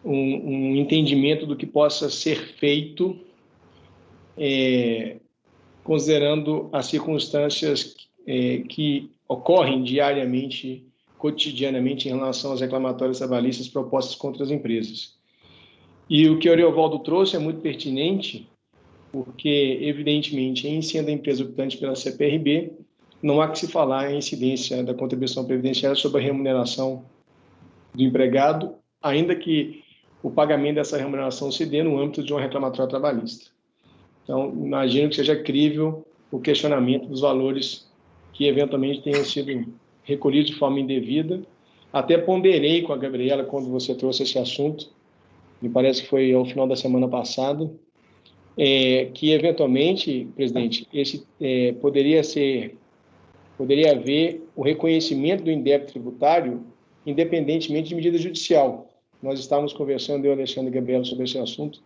um entendimento do que possa ser feito, considerando as circunstâncias que ocorrem diariamente, cotidianamente, em relação às reclamatórias trabalhistas propostas contra as empresas. E o que o Ariovaldo trouxe é muito pertinente, porque, evidentemente, em sendo a empresa optante pela CPRB, não há que se falar em incidência da contribuição previdenciária sobre a remuneração do empregado, ainda que o pagamento dessa remuneração se dê no âmbito de uma reclamatória trabalhista. Então, imagino que seja crível o questionamento dos valores que eventualmente tenham sido recolhidos de forma indevida. Até ponderei com a Gabriela quando você trouxe esse assunto, me parece que foi ao final da semana passada, que eventualmente, presidente, poderia haver o reconhecimento do indébito tributário independentemente de medida judicial. Nós estávamos conversando, eu, Alexandre e Gabriela, sobre esse assunto,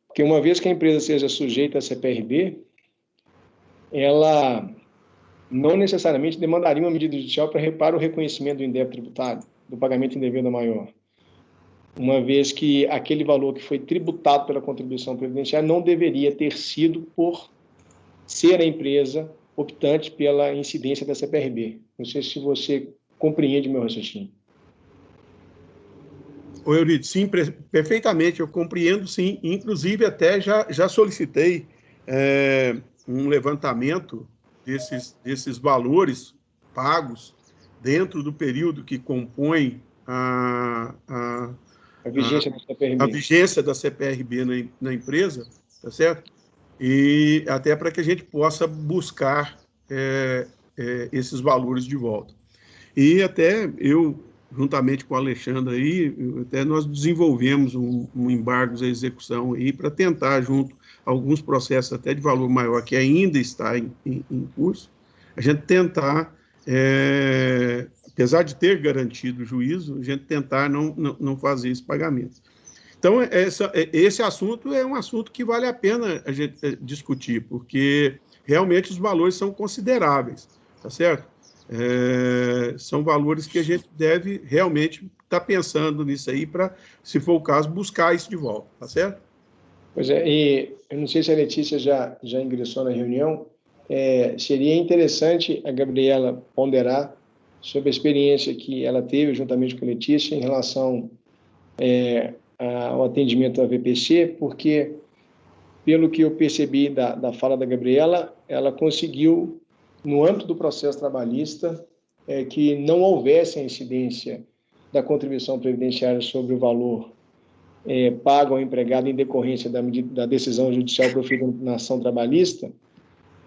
porque uma vez que a empresa seja sujeita à CPRB, ela não necessariamente demandaria uma medida judicial para o reconhecimento do indébito tributário, do pagamento indevido maior, uma vez que aquele valor que foi tributado pela contribuição previdenciária não deveria ter sido por ser a empresa optante pela incidência da CPRB. Não sei se você compreende o meu raciocínio. Oi, Euridice, sim, perfeitamente, eu compreendo, sim. Inclusive, até já solicitei um levantamento desses valores pagos dentro do período que compõe a vigência da CPRB na empresa, tá certo? E até para que a gente possa buscar esses valores de volta. E até eu, juntamente com o Alexandre aí, até nós desenvolvemos um embargo à execução aí para tentar, junto a alguns processos até de valor maior que ainda está em curso, a gente tentar, apesar de ter garantido o juízo, a gente tentar não fazer esse pagamento. Então, esse assunto é um assunto que vale a pena a gente discutir, porque realmente os valores são consideráveis, tá certo? São valores que a gente deve realmente estar pensando nisso aí para, se for o caso, buscar isso de volta, tá certo? Pois é, e eu não sei se a Letícia já ingressou na reunião, seria interessante a Gabriela ponderar sobre a experiência que ela teve juntamente com a Letícia em relação ao atendimento à VPC, porque pelo que eu percebi da fala da Gabriela, ela conseguiu, no âmbito do processo trabalhista, que não houvesse a incidência da contribuição previdenciária sobre o valor pago ao empregado em decorrência da decisão judicial proferida na ação trabalhista,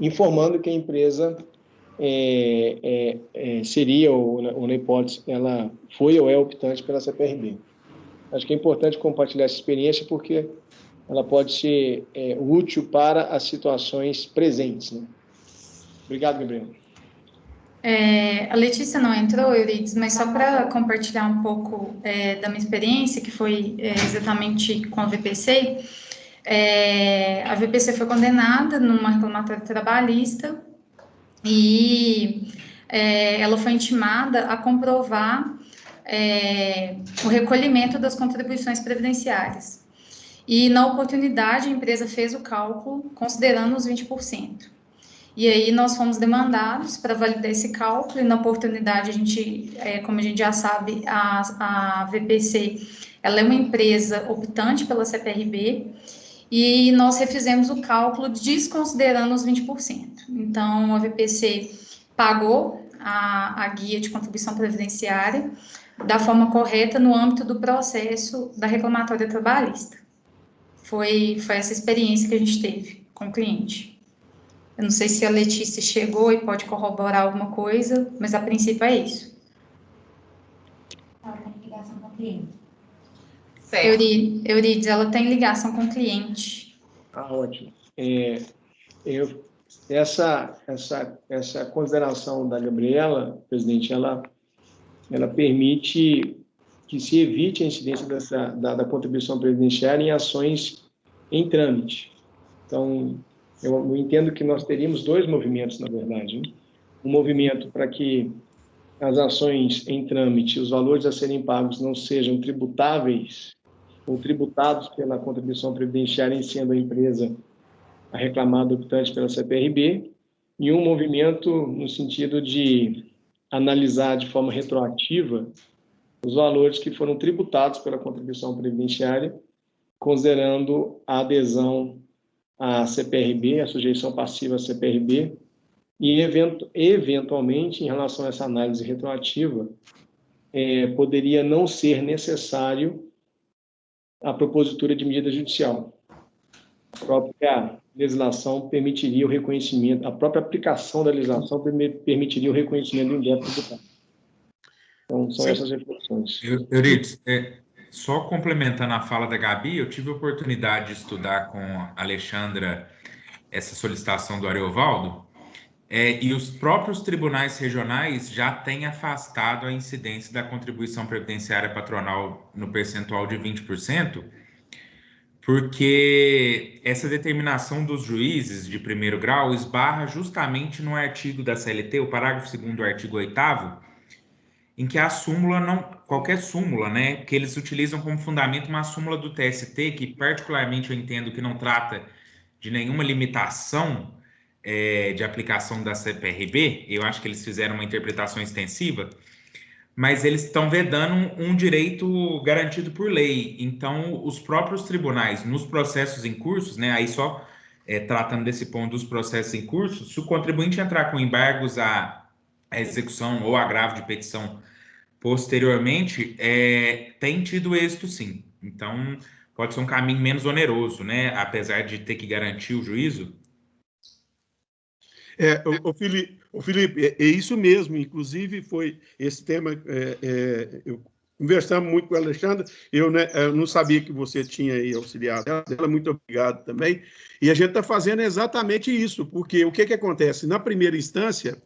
informando que a empresa seria, ou na hipótese, ela foi ou é optante pela CPRB. Acho que é importante compartilhar essa experiência porque ela pode ser útil para as situações presentes, né? Obrigado, Gabriel. A Letícia não entrou, Eurides, mas só para compartilhar um pouco da minha experiência, que foi exatamente com a VPC. A VPC foi condenada numa reclamatória trabalhista e ela foi intimada a comprovar o recolhimento das contribuições previdenciárias. E, na oportunidade, a empresa fez o cálculo considerando os 20%. E aí, nós fomos demandados para validar esse cálculo, e, na oportunidade, a gente, como a gente já sabe, a VPC, ela é uma empresa optante pela CPRB, e nós refizemos o cálculo desconsiderando os 20%. Então, a VPC pagou a guia de contribuição previdenciária da forma correta no âmbito do processo da reclamatória trabalhista. Foi essa experiência que a gente teve com o cliente. Eu não sei se a Letícia chegou e pode corroborar alguma coisa, mas a princípio é isso. Ela tem ligação com o cliente. Eurides, ela tem ligação com o cliente. Ótimo. Essa consideração da Gabriela, presidente, ela permite que se evite a incidência da contribuição previdenciária em ações em trâmite. Então, eu entendo que nós teríamos dois movimentos, na verdade, né? Um movimento para que as ações em trâmite, os valores a serem pagos não sejam tributáveis ou tributados pela contribuição previdenciária, em sendo a empresa a reclamada optante pela CPRB, e um movimento no sentido de analisar de forma retroativa os valores que foram tributados pela contribuição previdenciária, considerando a adesão à CPRB, a sujeição passiva à CPRB, e, eventualmente, em relação a essa análise retroativa, poderia não ser necessário a propositura de medida judicial. A própria legislação permitiria o reconhecimento, a própria aplicação da legislação permitiria o reconhecimento do débito tributário. Então, são essas reflexões. Eurides, só complementando a fala da Gabi, eu tive a oportunidade de estudar com a Alexandra essa solicitação do Ariovaldo, e os próprios tribunais regionais já têm afastado a incidência da contribuição previdenciária patronal no percentual de 20%, porque essa determinação dos juízes de primeiro grau esbarra justamente no artigo da CLT, o parágrafo 2º do artigo 8º, em que a súmula, qualquer súmula, né, que eles utilizam como fundamento uma súmula do TST, que particularmente eu entendo que não trata de nenhuma limitação de aplicação da CPRB, eu acho que eles fizeram uma interpretação extensiva, mas eles estão vedando um direito garantido por lei. Então, os próprios tribunais, nos processos em curso, né, aí só tratando desse ponto dos processos em curso, se o contribuinte entrar com embargos à execução ou agravo de petição posteriormente, tem tido êxito, sim. Então, pode ser um caminho menos oneroso, né, apesar de ter que garantir o juízo. Felipe, é isso mesmo. Inclusive, foi esse tema. Eu conversamos muito com a Alexandra. Eu não sabia que você tinha aí auxiliado ela. Muito obrigado também. E a gente está fazendo exatamente isso, porque o que acontece? Na primeira instância,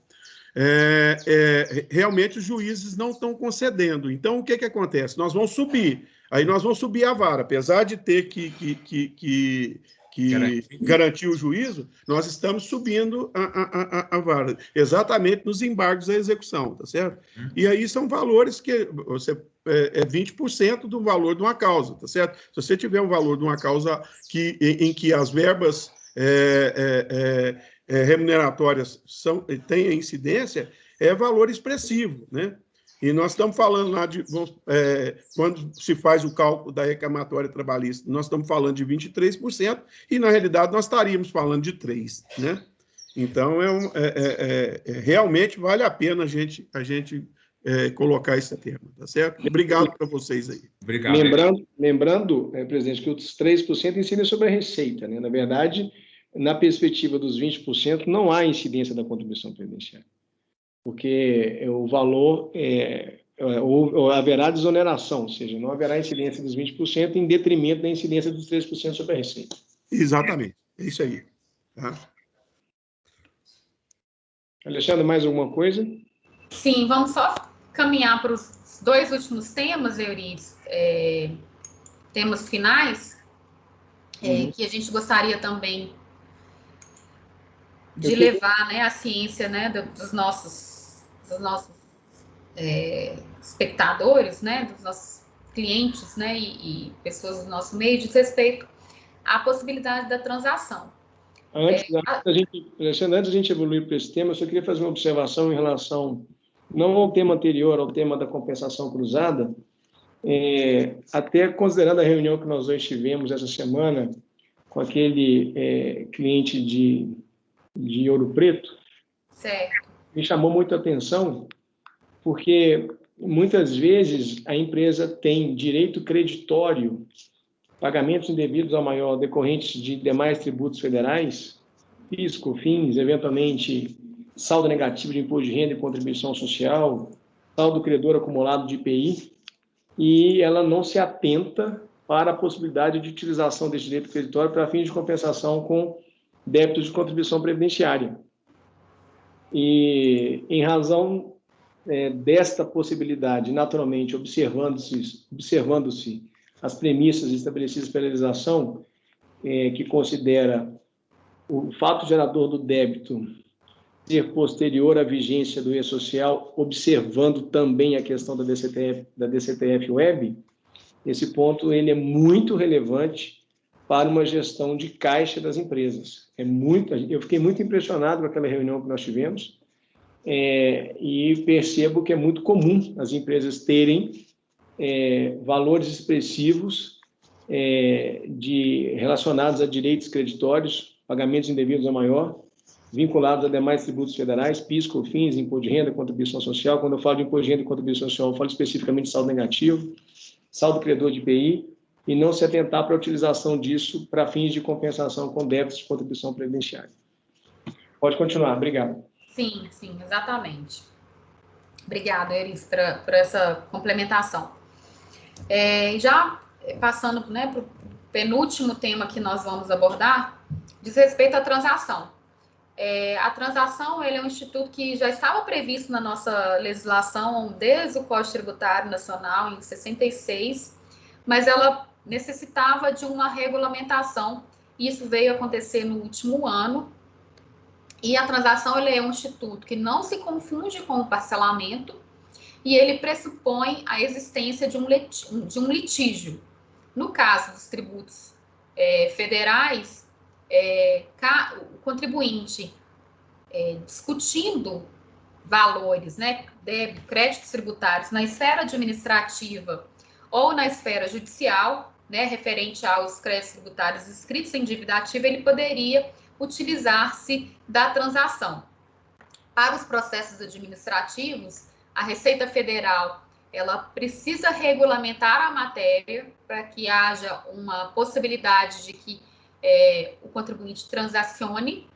realmente os juízes não estão concedendo. Então, o que acontece? Nós vamos subir. Aí nós vamos subir a vara. Apesar de ter que garantir o juízo, nós estamos subindo a vara, exatamente nos embargos à execução, tá certo? E aí são valores que você 20% do valor de uma causa, tá certo? Se você tiver um valor de uma causa em que as verbas remuneratórias têm a incidência, é valor expressivo, né? E nós estamos falando lá de, quando se faz o cálculo da reclamatória trabalhista, nós estamos falando de 23%, e na realidade nós estaríamos falando de 3%, né? Então, realmente vale a pena a gente colocar esse tema, tá certo? Obrigado para vocês aí. Obrigado. Lembrando, presidente, que os 3% incidem sobre a receita, né? Na verdade, na perspectiva dos 20%, não há incidência da contribuição previdenciária, porque o valor haverá desoneração, ou seja, não haverá incidência dos 20% em detrimento da incidência dos 3% sobre a receita. Exatamente, é isso aí. Tá? Alexandre, mais alguma coisa? Sim, vamos só caminhar para os 2 últimos temas, Eurides, temas finais, que a gente gostaria também de levar, né, a ciência, né, dos nossos espectadores, né, dos nossos clientes, né, e pessoas do nosso meio, diz respeito à possibilidade da transação. Antes da gente evoluir para esse tema, eu só queria fazer uma observação em relação, não ao tema anterior, ao tema da compensação cruzada, até considerando a reunião que nós hoje tivemos essa semana com aquele cliente de Ouro Preto, certo. Me chamou muito a atenção, porque muitas vezes a empresa tem direito creditório, pagamentos indevidos ao maior decorrentes de demais tributos federais, PIS, COFINS, eventualmente saldo negativo de imposto de renda e contribuição social, saldo credor acumulado de IPI, e ela não se atenta para a possibilidade de utilização desse direito creditório para fins de compensação com débitos de contribuição previdenciária. E, em razão desta possibilidade, naturalmente, observando-se as premissas estabelecidas pela legislação, que considera o fato gerador do débito ser posterior à vigência do E-Social, observando também a questão da DCTF Web, esse ponto ele é muito relevante para uma gestão de caixa das empresas. Eu fiquei muito impressionado com aquela reunião que nós tivemos, e percebo que é muito comum as empresas terem valores expressivos relacionados a direitos creditórios, pagamentos indevidos a maior, vinculados a demais tributos federais, PIS, COFINS, imposto de renda, contribuição social. Quando eu falo de imposto de renda e contribuição social, eu falo especificamente de saldo negativo, saldo credor de IPI, e não se atentar para a utilização disso para fins de compensação com débitos de contribuição previdenciária. Pode continuar, obrigado. Sim, exatamente. Obrigada, Eris, por essa complementação. Já passando, né, para o penúltimo tema que nós vamos abordar, diz respeito à transação. A transação ele é um instituto que já estava previsto na nossa legislação desde o Código Tributário Nacional, em 66, mas ela necessitava de uma regulamentação, e isso veio acontecer no último ano. E a transação ele é um instituto que não se confunde com o parcelamento, e ele pressupõe a existência de um litígio. No caso dos tributos federais, o contribuinte discutindo valores, né, créditos tributários na esfera administrativa ou na esfera judicial, né, referente aos créditos tributários inscritos em dívida ativa, ele poderia utilizar-se da transação. Para os processos administrativos, a Receita Federal ela precisa regulamentar a matéria para que haja uma possibilidade de que o contribuinte transacione.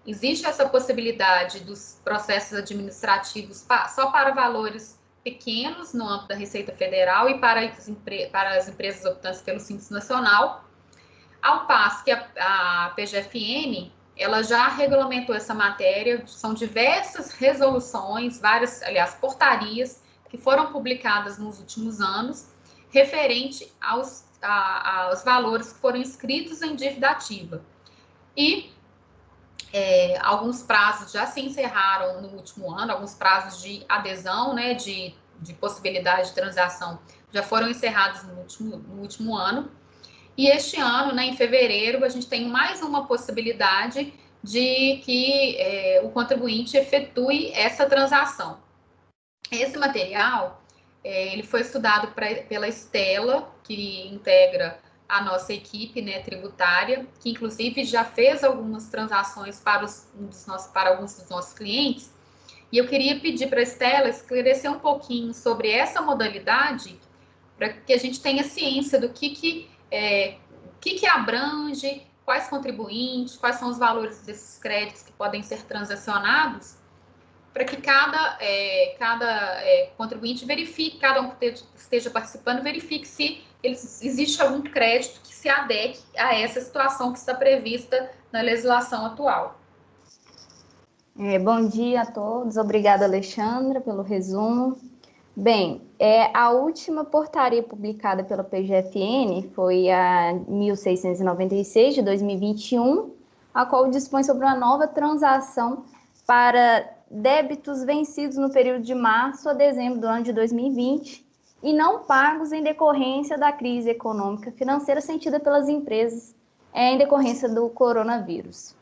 Existe essa possibilidade dos processos administrativos só para valores pequenos no âmbito da Receita Federal e para as empresas optantes pelo Simples Nacional, ao passo que a PGFN ela já regulamentou essa matéria. São diversas resoluções, aliás, portarias que foram publicadas nos últimos anos, referente aos valores que foram inscritos em dívida ativa. E alguns prazos já se encerraram no último ano, alguns prazos de adesão, né, de possibilidade de transação já foram encerrados no último ano. E este ano, né, em fevereiro, a gente tem mais uma possibilidade de que o contribuinte efetue essa transação. Esse material, ele foi estudado pela Estela, que integra a nossa equipe, né, tributária, que inclusive já fez algumas transações para alguns dos nossos clientes. E eu queria pedir para a Estela esclarecer um pouquinho sobre essa modalidade, para que a gente tenha ciência do que abrange, quais contribuintes, quais são os valores desses créditos que podem ser transacionados, para que cada contribuinte verifique, cada um que esteja participando, verifique se existe algum crédito que se adeque a essa situação que está prevista na legislação atual. Bom dia a todos, obrigada, Alexandra, pelo resumo. Bem, a última portaria publicada pela PGFN foi a 1696 de 2021, a qual dispõe sobre uma nova transação para débitos vencidos no período de março a dezembro do ano de 2020 e não pagos em decorrência da crise econômica financeira sentida pelas empresas em decorrência do coronavírus.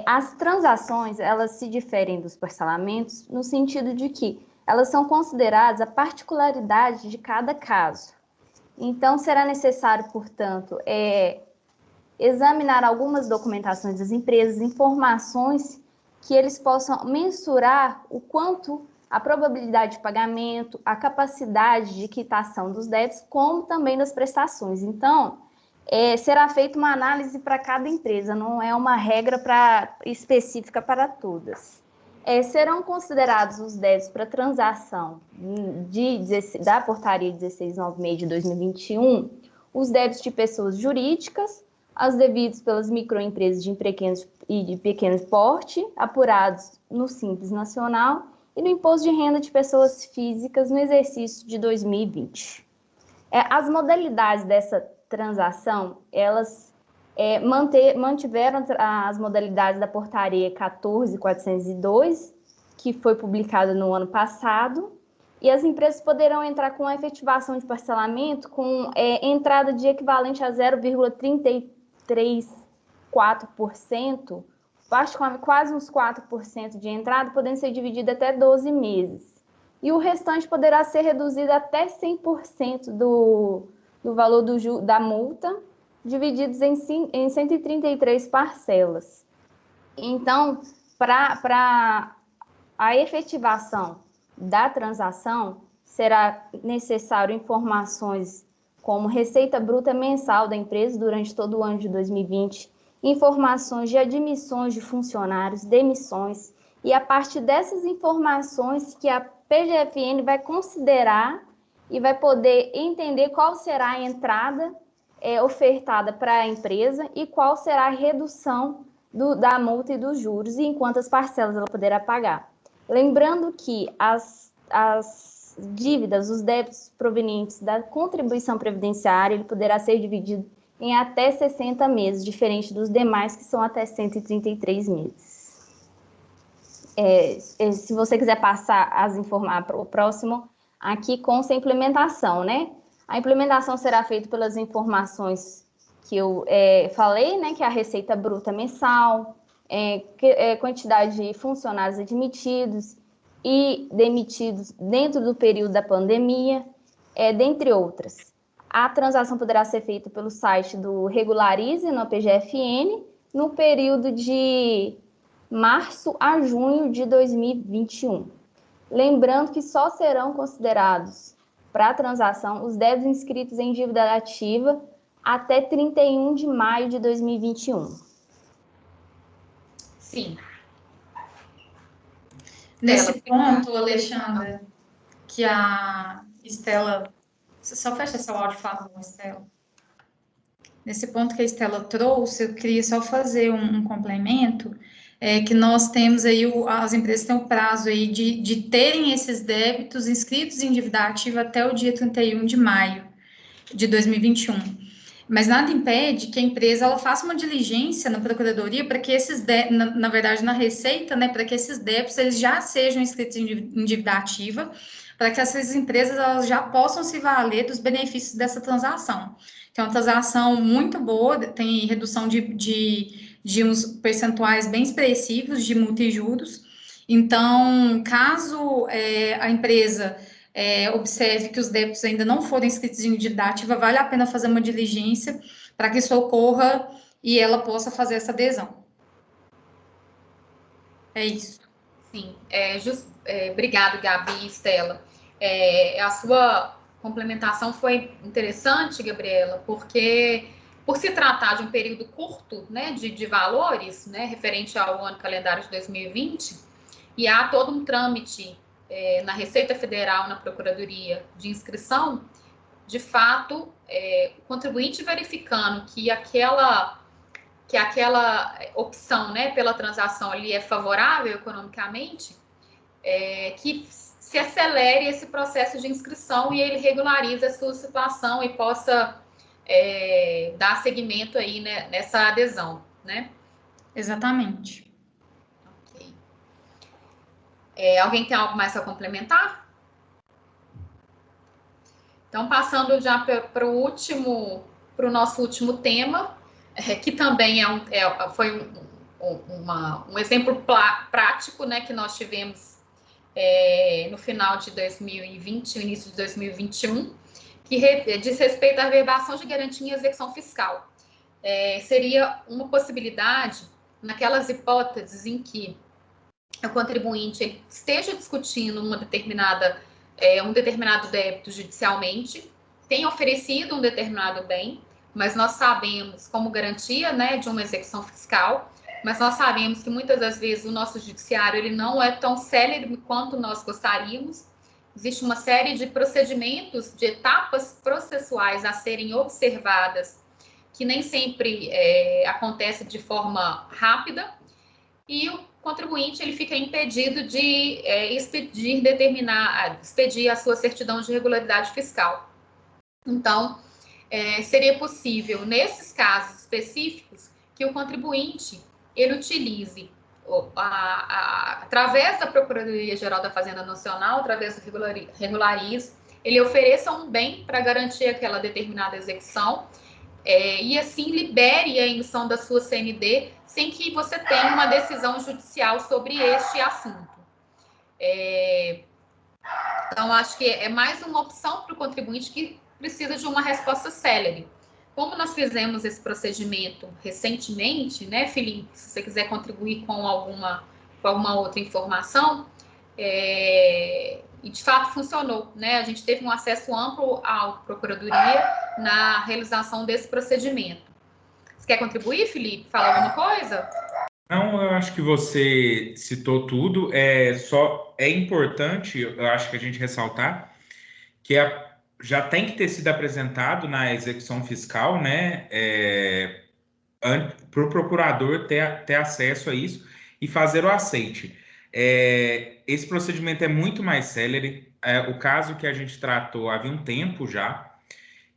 As transações, elas se diferem dos parcelamentos no sentido de que elas são consideradas a particularidade de cada caso. Então, será necessário, portanto, examinar algumas documentações das empresas, informações que eles possam mensurar o quanto a probabilidade de pagamento, a capacidade de quitação dos débitos, como também das prestações. Então, será feita uma análise para cada empresa, não é uma regra específica para todas. Serão considerados os débitos para transação da portaria 1696 de 2021, os débitos de pessoas jurídicas, os devidos pelas microempresas de pequeno porte, apurados no Simples Nacional, e no Imposto de Renda de Pessoas Físicas no exercício de 2020. As modalidades dessa transação, elas mantiveram as modalidades da portaria 14.402, que foi publicada no ano passado, e as empresas poderão entrar com a efetivação de parcelamento com entrada de equivalente a 0,334%, quase uns 4% de entrada, podendo ser dividido até 12 meses. E o restante poderá ser reduzido até 100% do valor da multa, divididos em 133 parcelas. Então, para a efetivação da transação, será necessário informações como receita bruta mensal da empresa durante todo o ano de 2020, informações de admissões de funcionários, demissões, e a partir dessas informações que a PGFN vai considerar e vai poder entender qual será a entrada ofertada para a empresa e qual será a redução da multa e dos juros e em quantas parcelas ela poderá pagar. Lembrando que as dívidas, os débitos provenientes da contribuição previdenciária, ele poderá ser dividido em até 60 meses, diferente dos demais, que são até 133 meses. Se você quiser passar para o próximo, aqui consta a implementação, né? A implementação será feita pelas informações que eu falei, né? Que é a receita bruta mensal, quantidade de funcionários admitidos e demitidos dentro do período da pandemia, dentre outras. A transação poderá ser feita pelo site do Regularize, no PGFN, no período de março a junho de 2021. Lembrando que só serão considerados para a transação os débitos inscritos em dívida ativa até 31 de maio de 2021. Sim. Nesse ponto, Alexandra, que a Estela... Só fecha seu áudio, por favor, Estela. Nesse ponto que a Estela trouxe, eu queria só fazer um complemento, que nós temos aí, as empresas têm o prazo aí de terem esses débitos inscritos em dívida ativa até o dia 31 de maio de 2021. Mas nada impede que a empresa ela faça uma diligência na procuradoria para que esses na verdade na Receita, né, para que esses débitos eles já sejam inscritos em dívida ativa, para que essas empresas elas já possam se valer dos benefícios dessa transação. Que é uma transação muito boa, tem redução de uns percentuais bem expressivos de multa e juros, Então, caso a empresa observe que os débitos ainda não foram inscritos em dívida ativa, vale a pena fazer uma diligência para que isso ocorra e ela possa fazer essa adesão. É isso. Sim, obrigado, Gabi e Estela. A sua complementação foi interessante, Gabriela, porque por se tratar de um período curto, né, de valores, né, referente ao ano calendário de 2020, e há todo um trâmite na Receita Federal, na Procuradoria de inscrição, de fato, o contribuinte verificando que aquela opção, né, pela transação ali é favorável economicamente, que se acelere esse processo de inscrição e ele regularize a sua situação e possa dar seguimento aí, né, nessa adesão, né? Exatamente. Ok. Alguém tem algo mais a complementar? Então, passando já para o nosso último tema, que também foi um exemplo prático, né, que nós tivemos no final de 2020, início de 2021, que diz respeito à averbação de garantia em execução fiscal. Seria uma possibilidade naquelas hipóteses em que o contribuinte esteja discutindo um determinado débito judicialmente, tem oferecido um determinado bem, mas nós sabemos, como garantia, né, de uma execução fiscal, mas nós sabemos que muitas das vezes o nosso judiciário ele não é tão célere quanto nós gostaríamos. Existe uma série de procedimentos, de etapas processuais a serem observadas, que nem sempre acontece de forma rápida, e o contribuinte ele fica impedido de expedir a sua certidão de regularidade fiscal. Então, seria possível, nesses casos específicos, que o contribuinte ele utilize, através da Procuradoria-Geral da Fazenda Nacional, através do Regulariz, ele ofereça um bem para garantir aquela determinada execução, e assim libere a emissão da sua CND sem que você tenha uma decisão judicial sobre este assunto. Então, acho que é mais uma opção para o contribuinte que precisa de uma resposta célere. Como nós fizemos esse procedimento recentemente, né, Felipe, se você quiser contribuir com alguma outra informação, e de fato funcionou, né? A gente teve um acesso amplo à Procuradoria na realização desse procedimento. Você quer contribuir, Felipe? Falar alguma coisa? Não, eu acho que você citou tudo. É importante, eu acho que a gente ressaltar que já tem que ter sido apresentado na execução fiscal, né? Para o procurador ter acesso a isso e fazer o aceite. Esse procedimento é muito mais célere. O caso que a gente tratou havia um tempo já,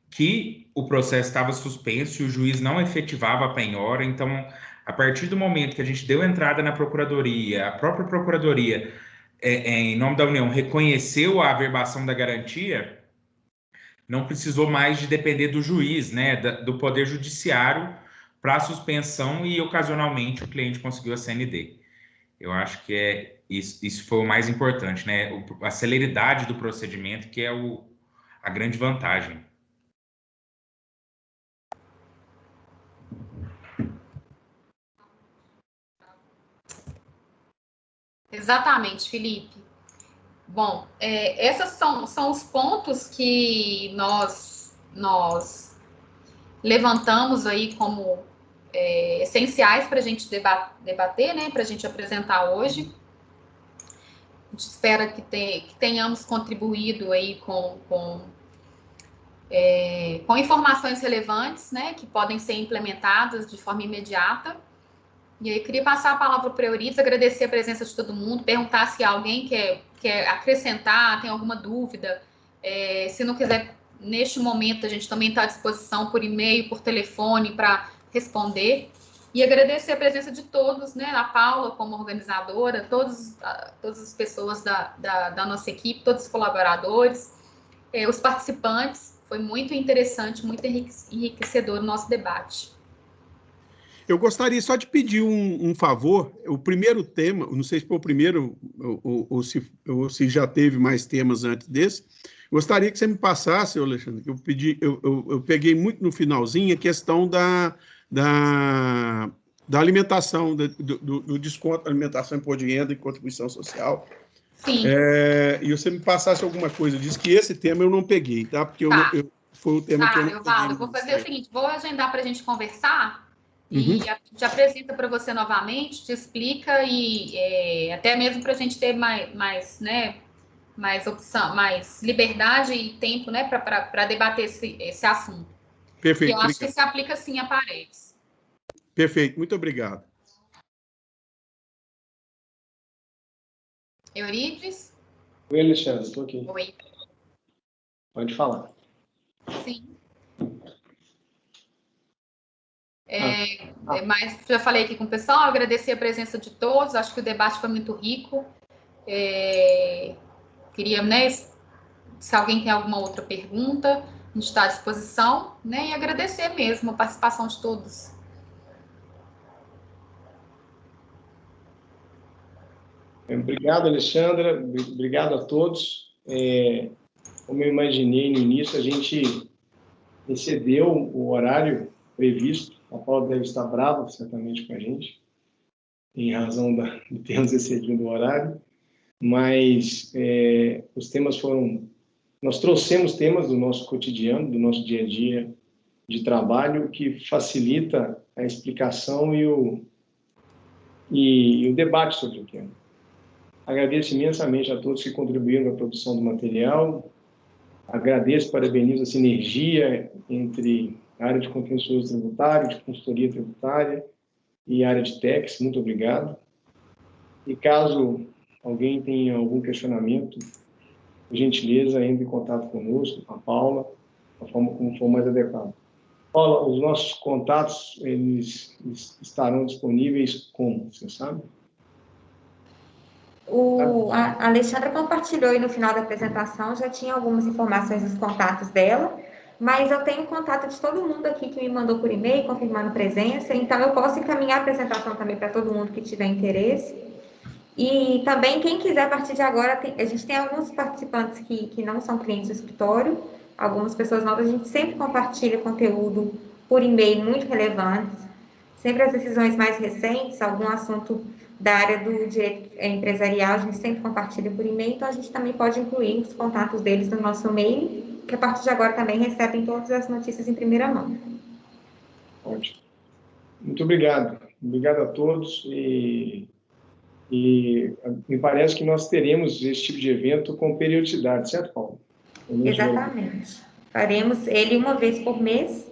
que o processo estava suspenso e o juiz não efetivava a penhora. Então, a partir do momento que a gente deu entrada na Procuradoria, a própria Procuradoria, em nome da União, reconheceu a averbação da garantia, não precisou mais de depender do juiz, né, do Poder Judiciário, para a suspensão, e ocasionalmente o cliente conseguiu a CND. Eu acho que isso foi o mais importante, né? A celeridade do procedimento, que é a grande vantagem. Exatamente, Felipe. Bom, esses são os pontos que nós levantamos aí como essenciais para a gente debater, né, para a gente apresentar hoje. A gente espera que tenhamos contribuído aí com informações relevantes, né, que podem ser implementadas de forma imediata. E aí, queria passar a palavra para o Euridice, agradecer a presença de todo mundo, perguntar se alguém quer acrescentar, tem alguma dúvida. Se não quiser, neste momento, a gente também está à disposição por e-mail, por telefone, para responder. E agradecer a presença de todos, né? A Paula como organizadora, todas as pessoas da nossa equipe, todos os colaboradores, os participantes. Foi muito interessante, muito enriquecedor o nosso debate. Eu gostaria só de pedir um favor. O primeiro tema, não sei se foi o primeiro ou se já teve mais temas antes desse, gostaria que você me passasse, Alexandre, eu peguei muito no finalzinho a questão da alimentação, do desconto da alimentação, imposto de renda e contribuição social. Sim. E você me passasse alguma coisa disso, que esse tema eu não peguei, tá? Porque foi o tema que eu não peguei. Eu vou fazer o seguinte, vou agendar para a gente conversar e te apresenta para você novamente, te explica e até mesmo para a gente ter mais opção, mais liberdade e tempo, né, para debater esse assunto. Perfeito. E eu acho que se aplica sim a paredes. Perfeito, muito obrigado. Eurides? Oi, Alexandre, estou aqui. Oi. Pode falar. Sim. Mas já falei aqui com o pessoal, agradecer a presença de todos, acho que o debate foi muito rico. Queria, né, se alguém tem alguma outra pergunta, a gente está à disposição, né, e agradecer mesmo a participação de todos. Obrigado, Alexandra, obrigado a todos. Como eu imaginei no início, a gente excedeu o horário previsto. A Paula deve estar brava, certamente, com a gente, em razão de termos excedido o horário. Mas os temas foram... Nós trouxemos temas do nosso cotidiano, do nosso dia a dia de trabalho, que facilita a explicação e o debate sobre o tema. Agradeço imensamente a todos que contribuíram na produção do material. Agradeço, parabenizo a sinergia entre a área de contencioso tributário, de consultoria tributária e a área de TEX. Muito obrigado. E caso alguém tenha algum questionamento, por gentileza, entre em contato conosco, com a Paula, da forma como for mais adequado. Paula, os nossos contatos, eles estarão disponíveis como, você sabe? A Alexandra compartilhou aí no final da apresentação, já tinha algumas informações dos contatos dela, mas eu tenho contato de todo mundo aqui que me mandou por e-mail, confirmando presença, então eu posso encaminhar a apresentação também para todo mundo que tiver interesse. E também, quem quiser, a partir de agora, a gente tem alguns participantes que não são clientes do escritório, algumas pessoas novas, a gente sempre compartilha conteúdo por e-mail muito relevante, sempre as decisões mais recentes, algum assunto da área do direito empresarial, a gente sempre compartilha por e-mail, então a gente também pode incluir os contatos deles no nosso e-mail, que a partir de agora também recebem todas as notícias em primeira mão. Ótimo. Muito obrigado. Obrigado a todos e me parece que nós teremos esse tipo de evento com periodicidade, certo, Paulo? Exatamente. Faremos ele uma vez por mês,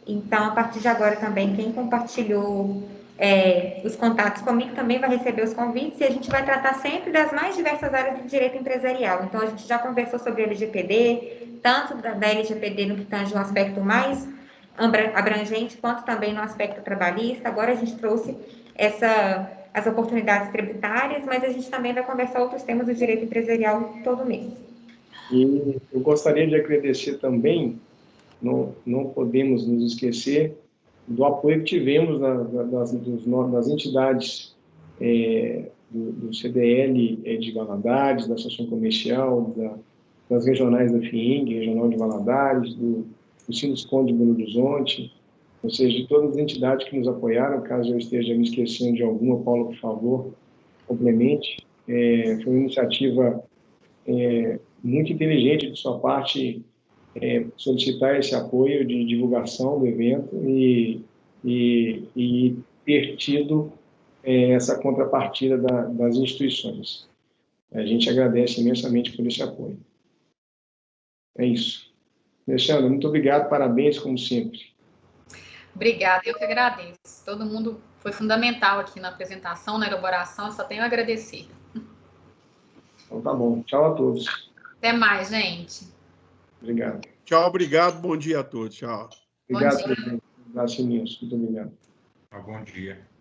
então a partir de agora também, quem compartilhou os contatos comigo também vai receber os convites e a gente vai tratar sempre das mais diversas áreas do direito empresarial. Então, a gente já conversou sobre a LGPD, tanto da LGPD no que tange o aspecto mais abrangente, quanto também no aspecto trabalhista. Agora, a gente trouxe as oportunidades tributárias, mas a gente também vai conversar outros temas do direito empresarial todo mês. E eu gostaria de agradecer também, não podemos nos esquecer, do apoio que tivemos das entidades do CDL de Valadares, da Associação Comercial, das regionais da FIENG, Regional de Valadares, do Sinduscon de Belo Horizonte, ou seja, de todas as entidades que nos apoiaram. Caso eu esteja me esquecendo de alguma, Paula, por favor, complemente. Foi uma iniciativa muito inteligente de sua parte, solicitar esse apoio de divulgação do evento e ter tido essa contrapartida das instituições. A gente agradece imensamente por esse apoio. É isso. Alexandre, muito obrigado, parabéns, como sempre. Obrigada, eu que agradeço. Todo mundo foi fundamental aqui na apresentação, na elaboração, eu só tenho a agradecer. Então tá bom. Tchau a todos. Até mais, gente. Obrigado. Tchau, obrigado. Bom dia a todos. Tchau. Obrigado, presidente. Muito obrigado. Bom dia.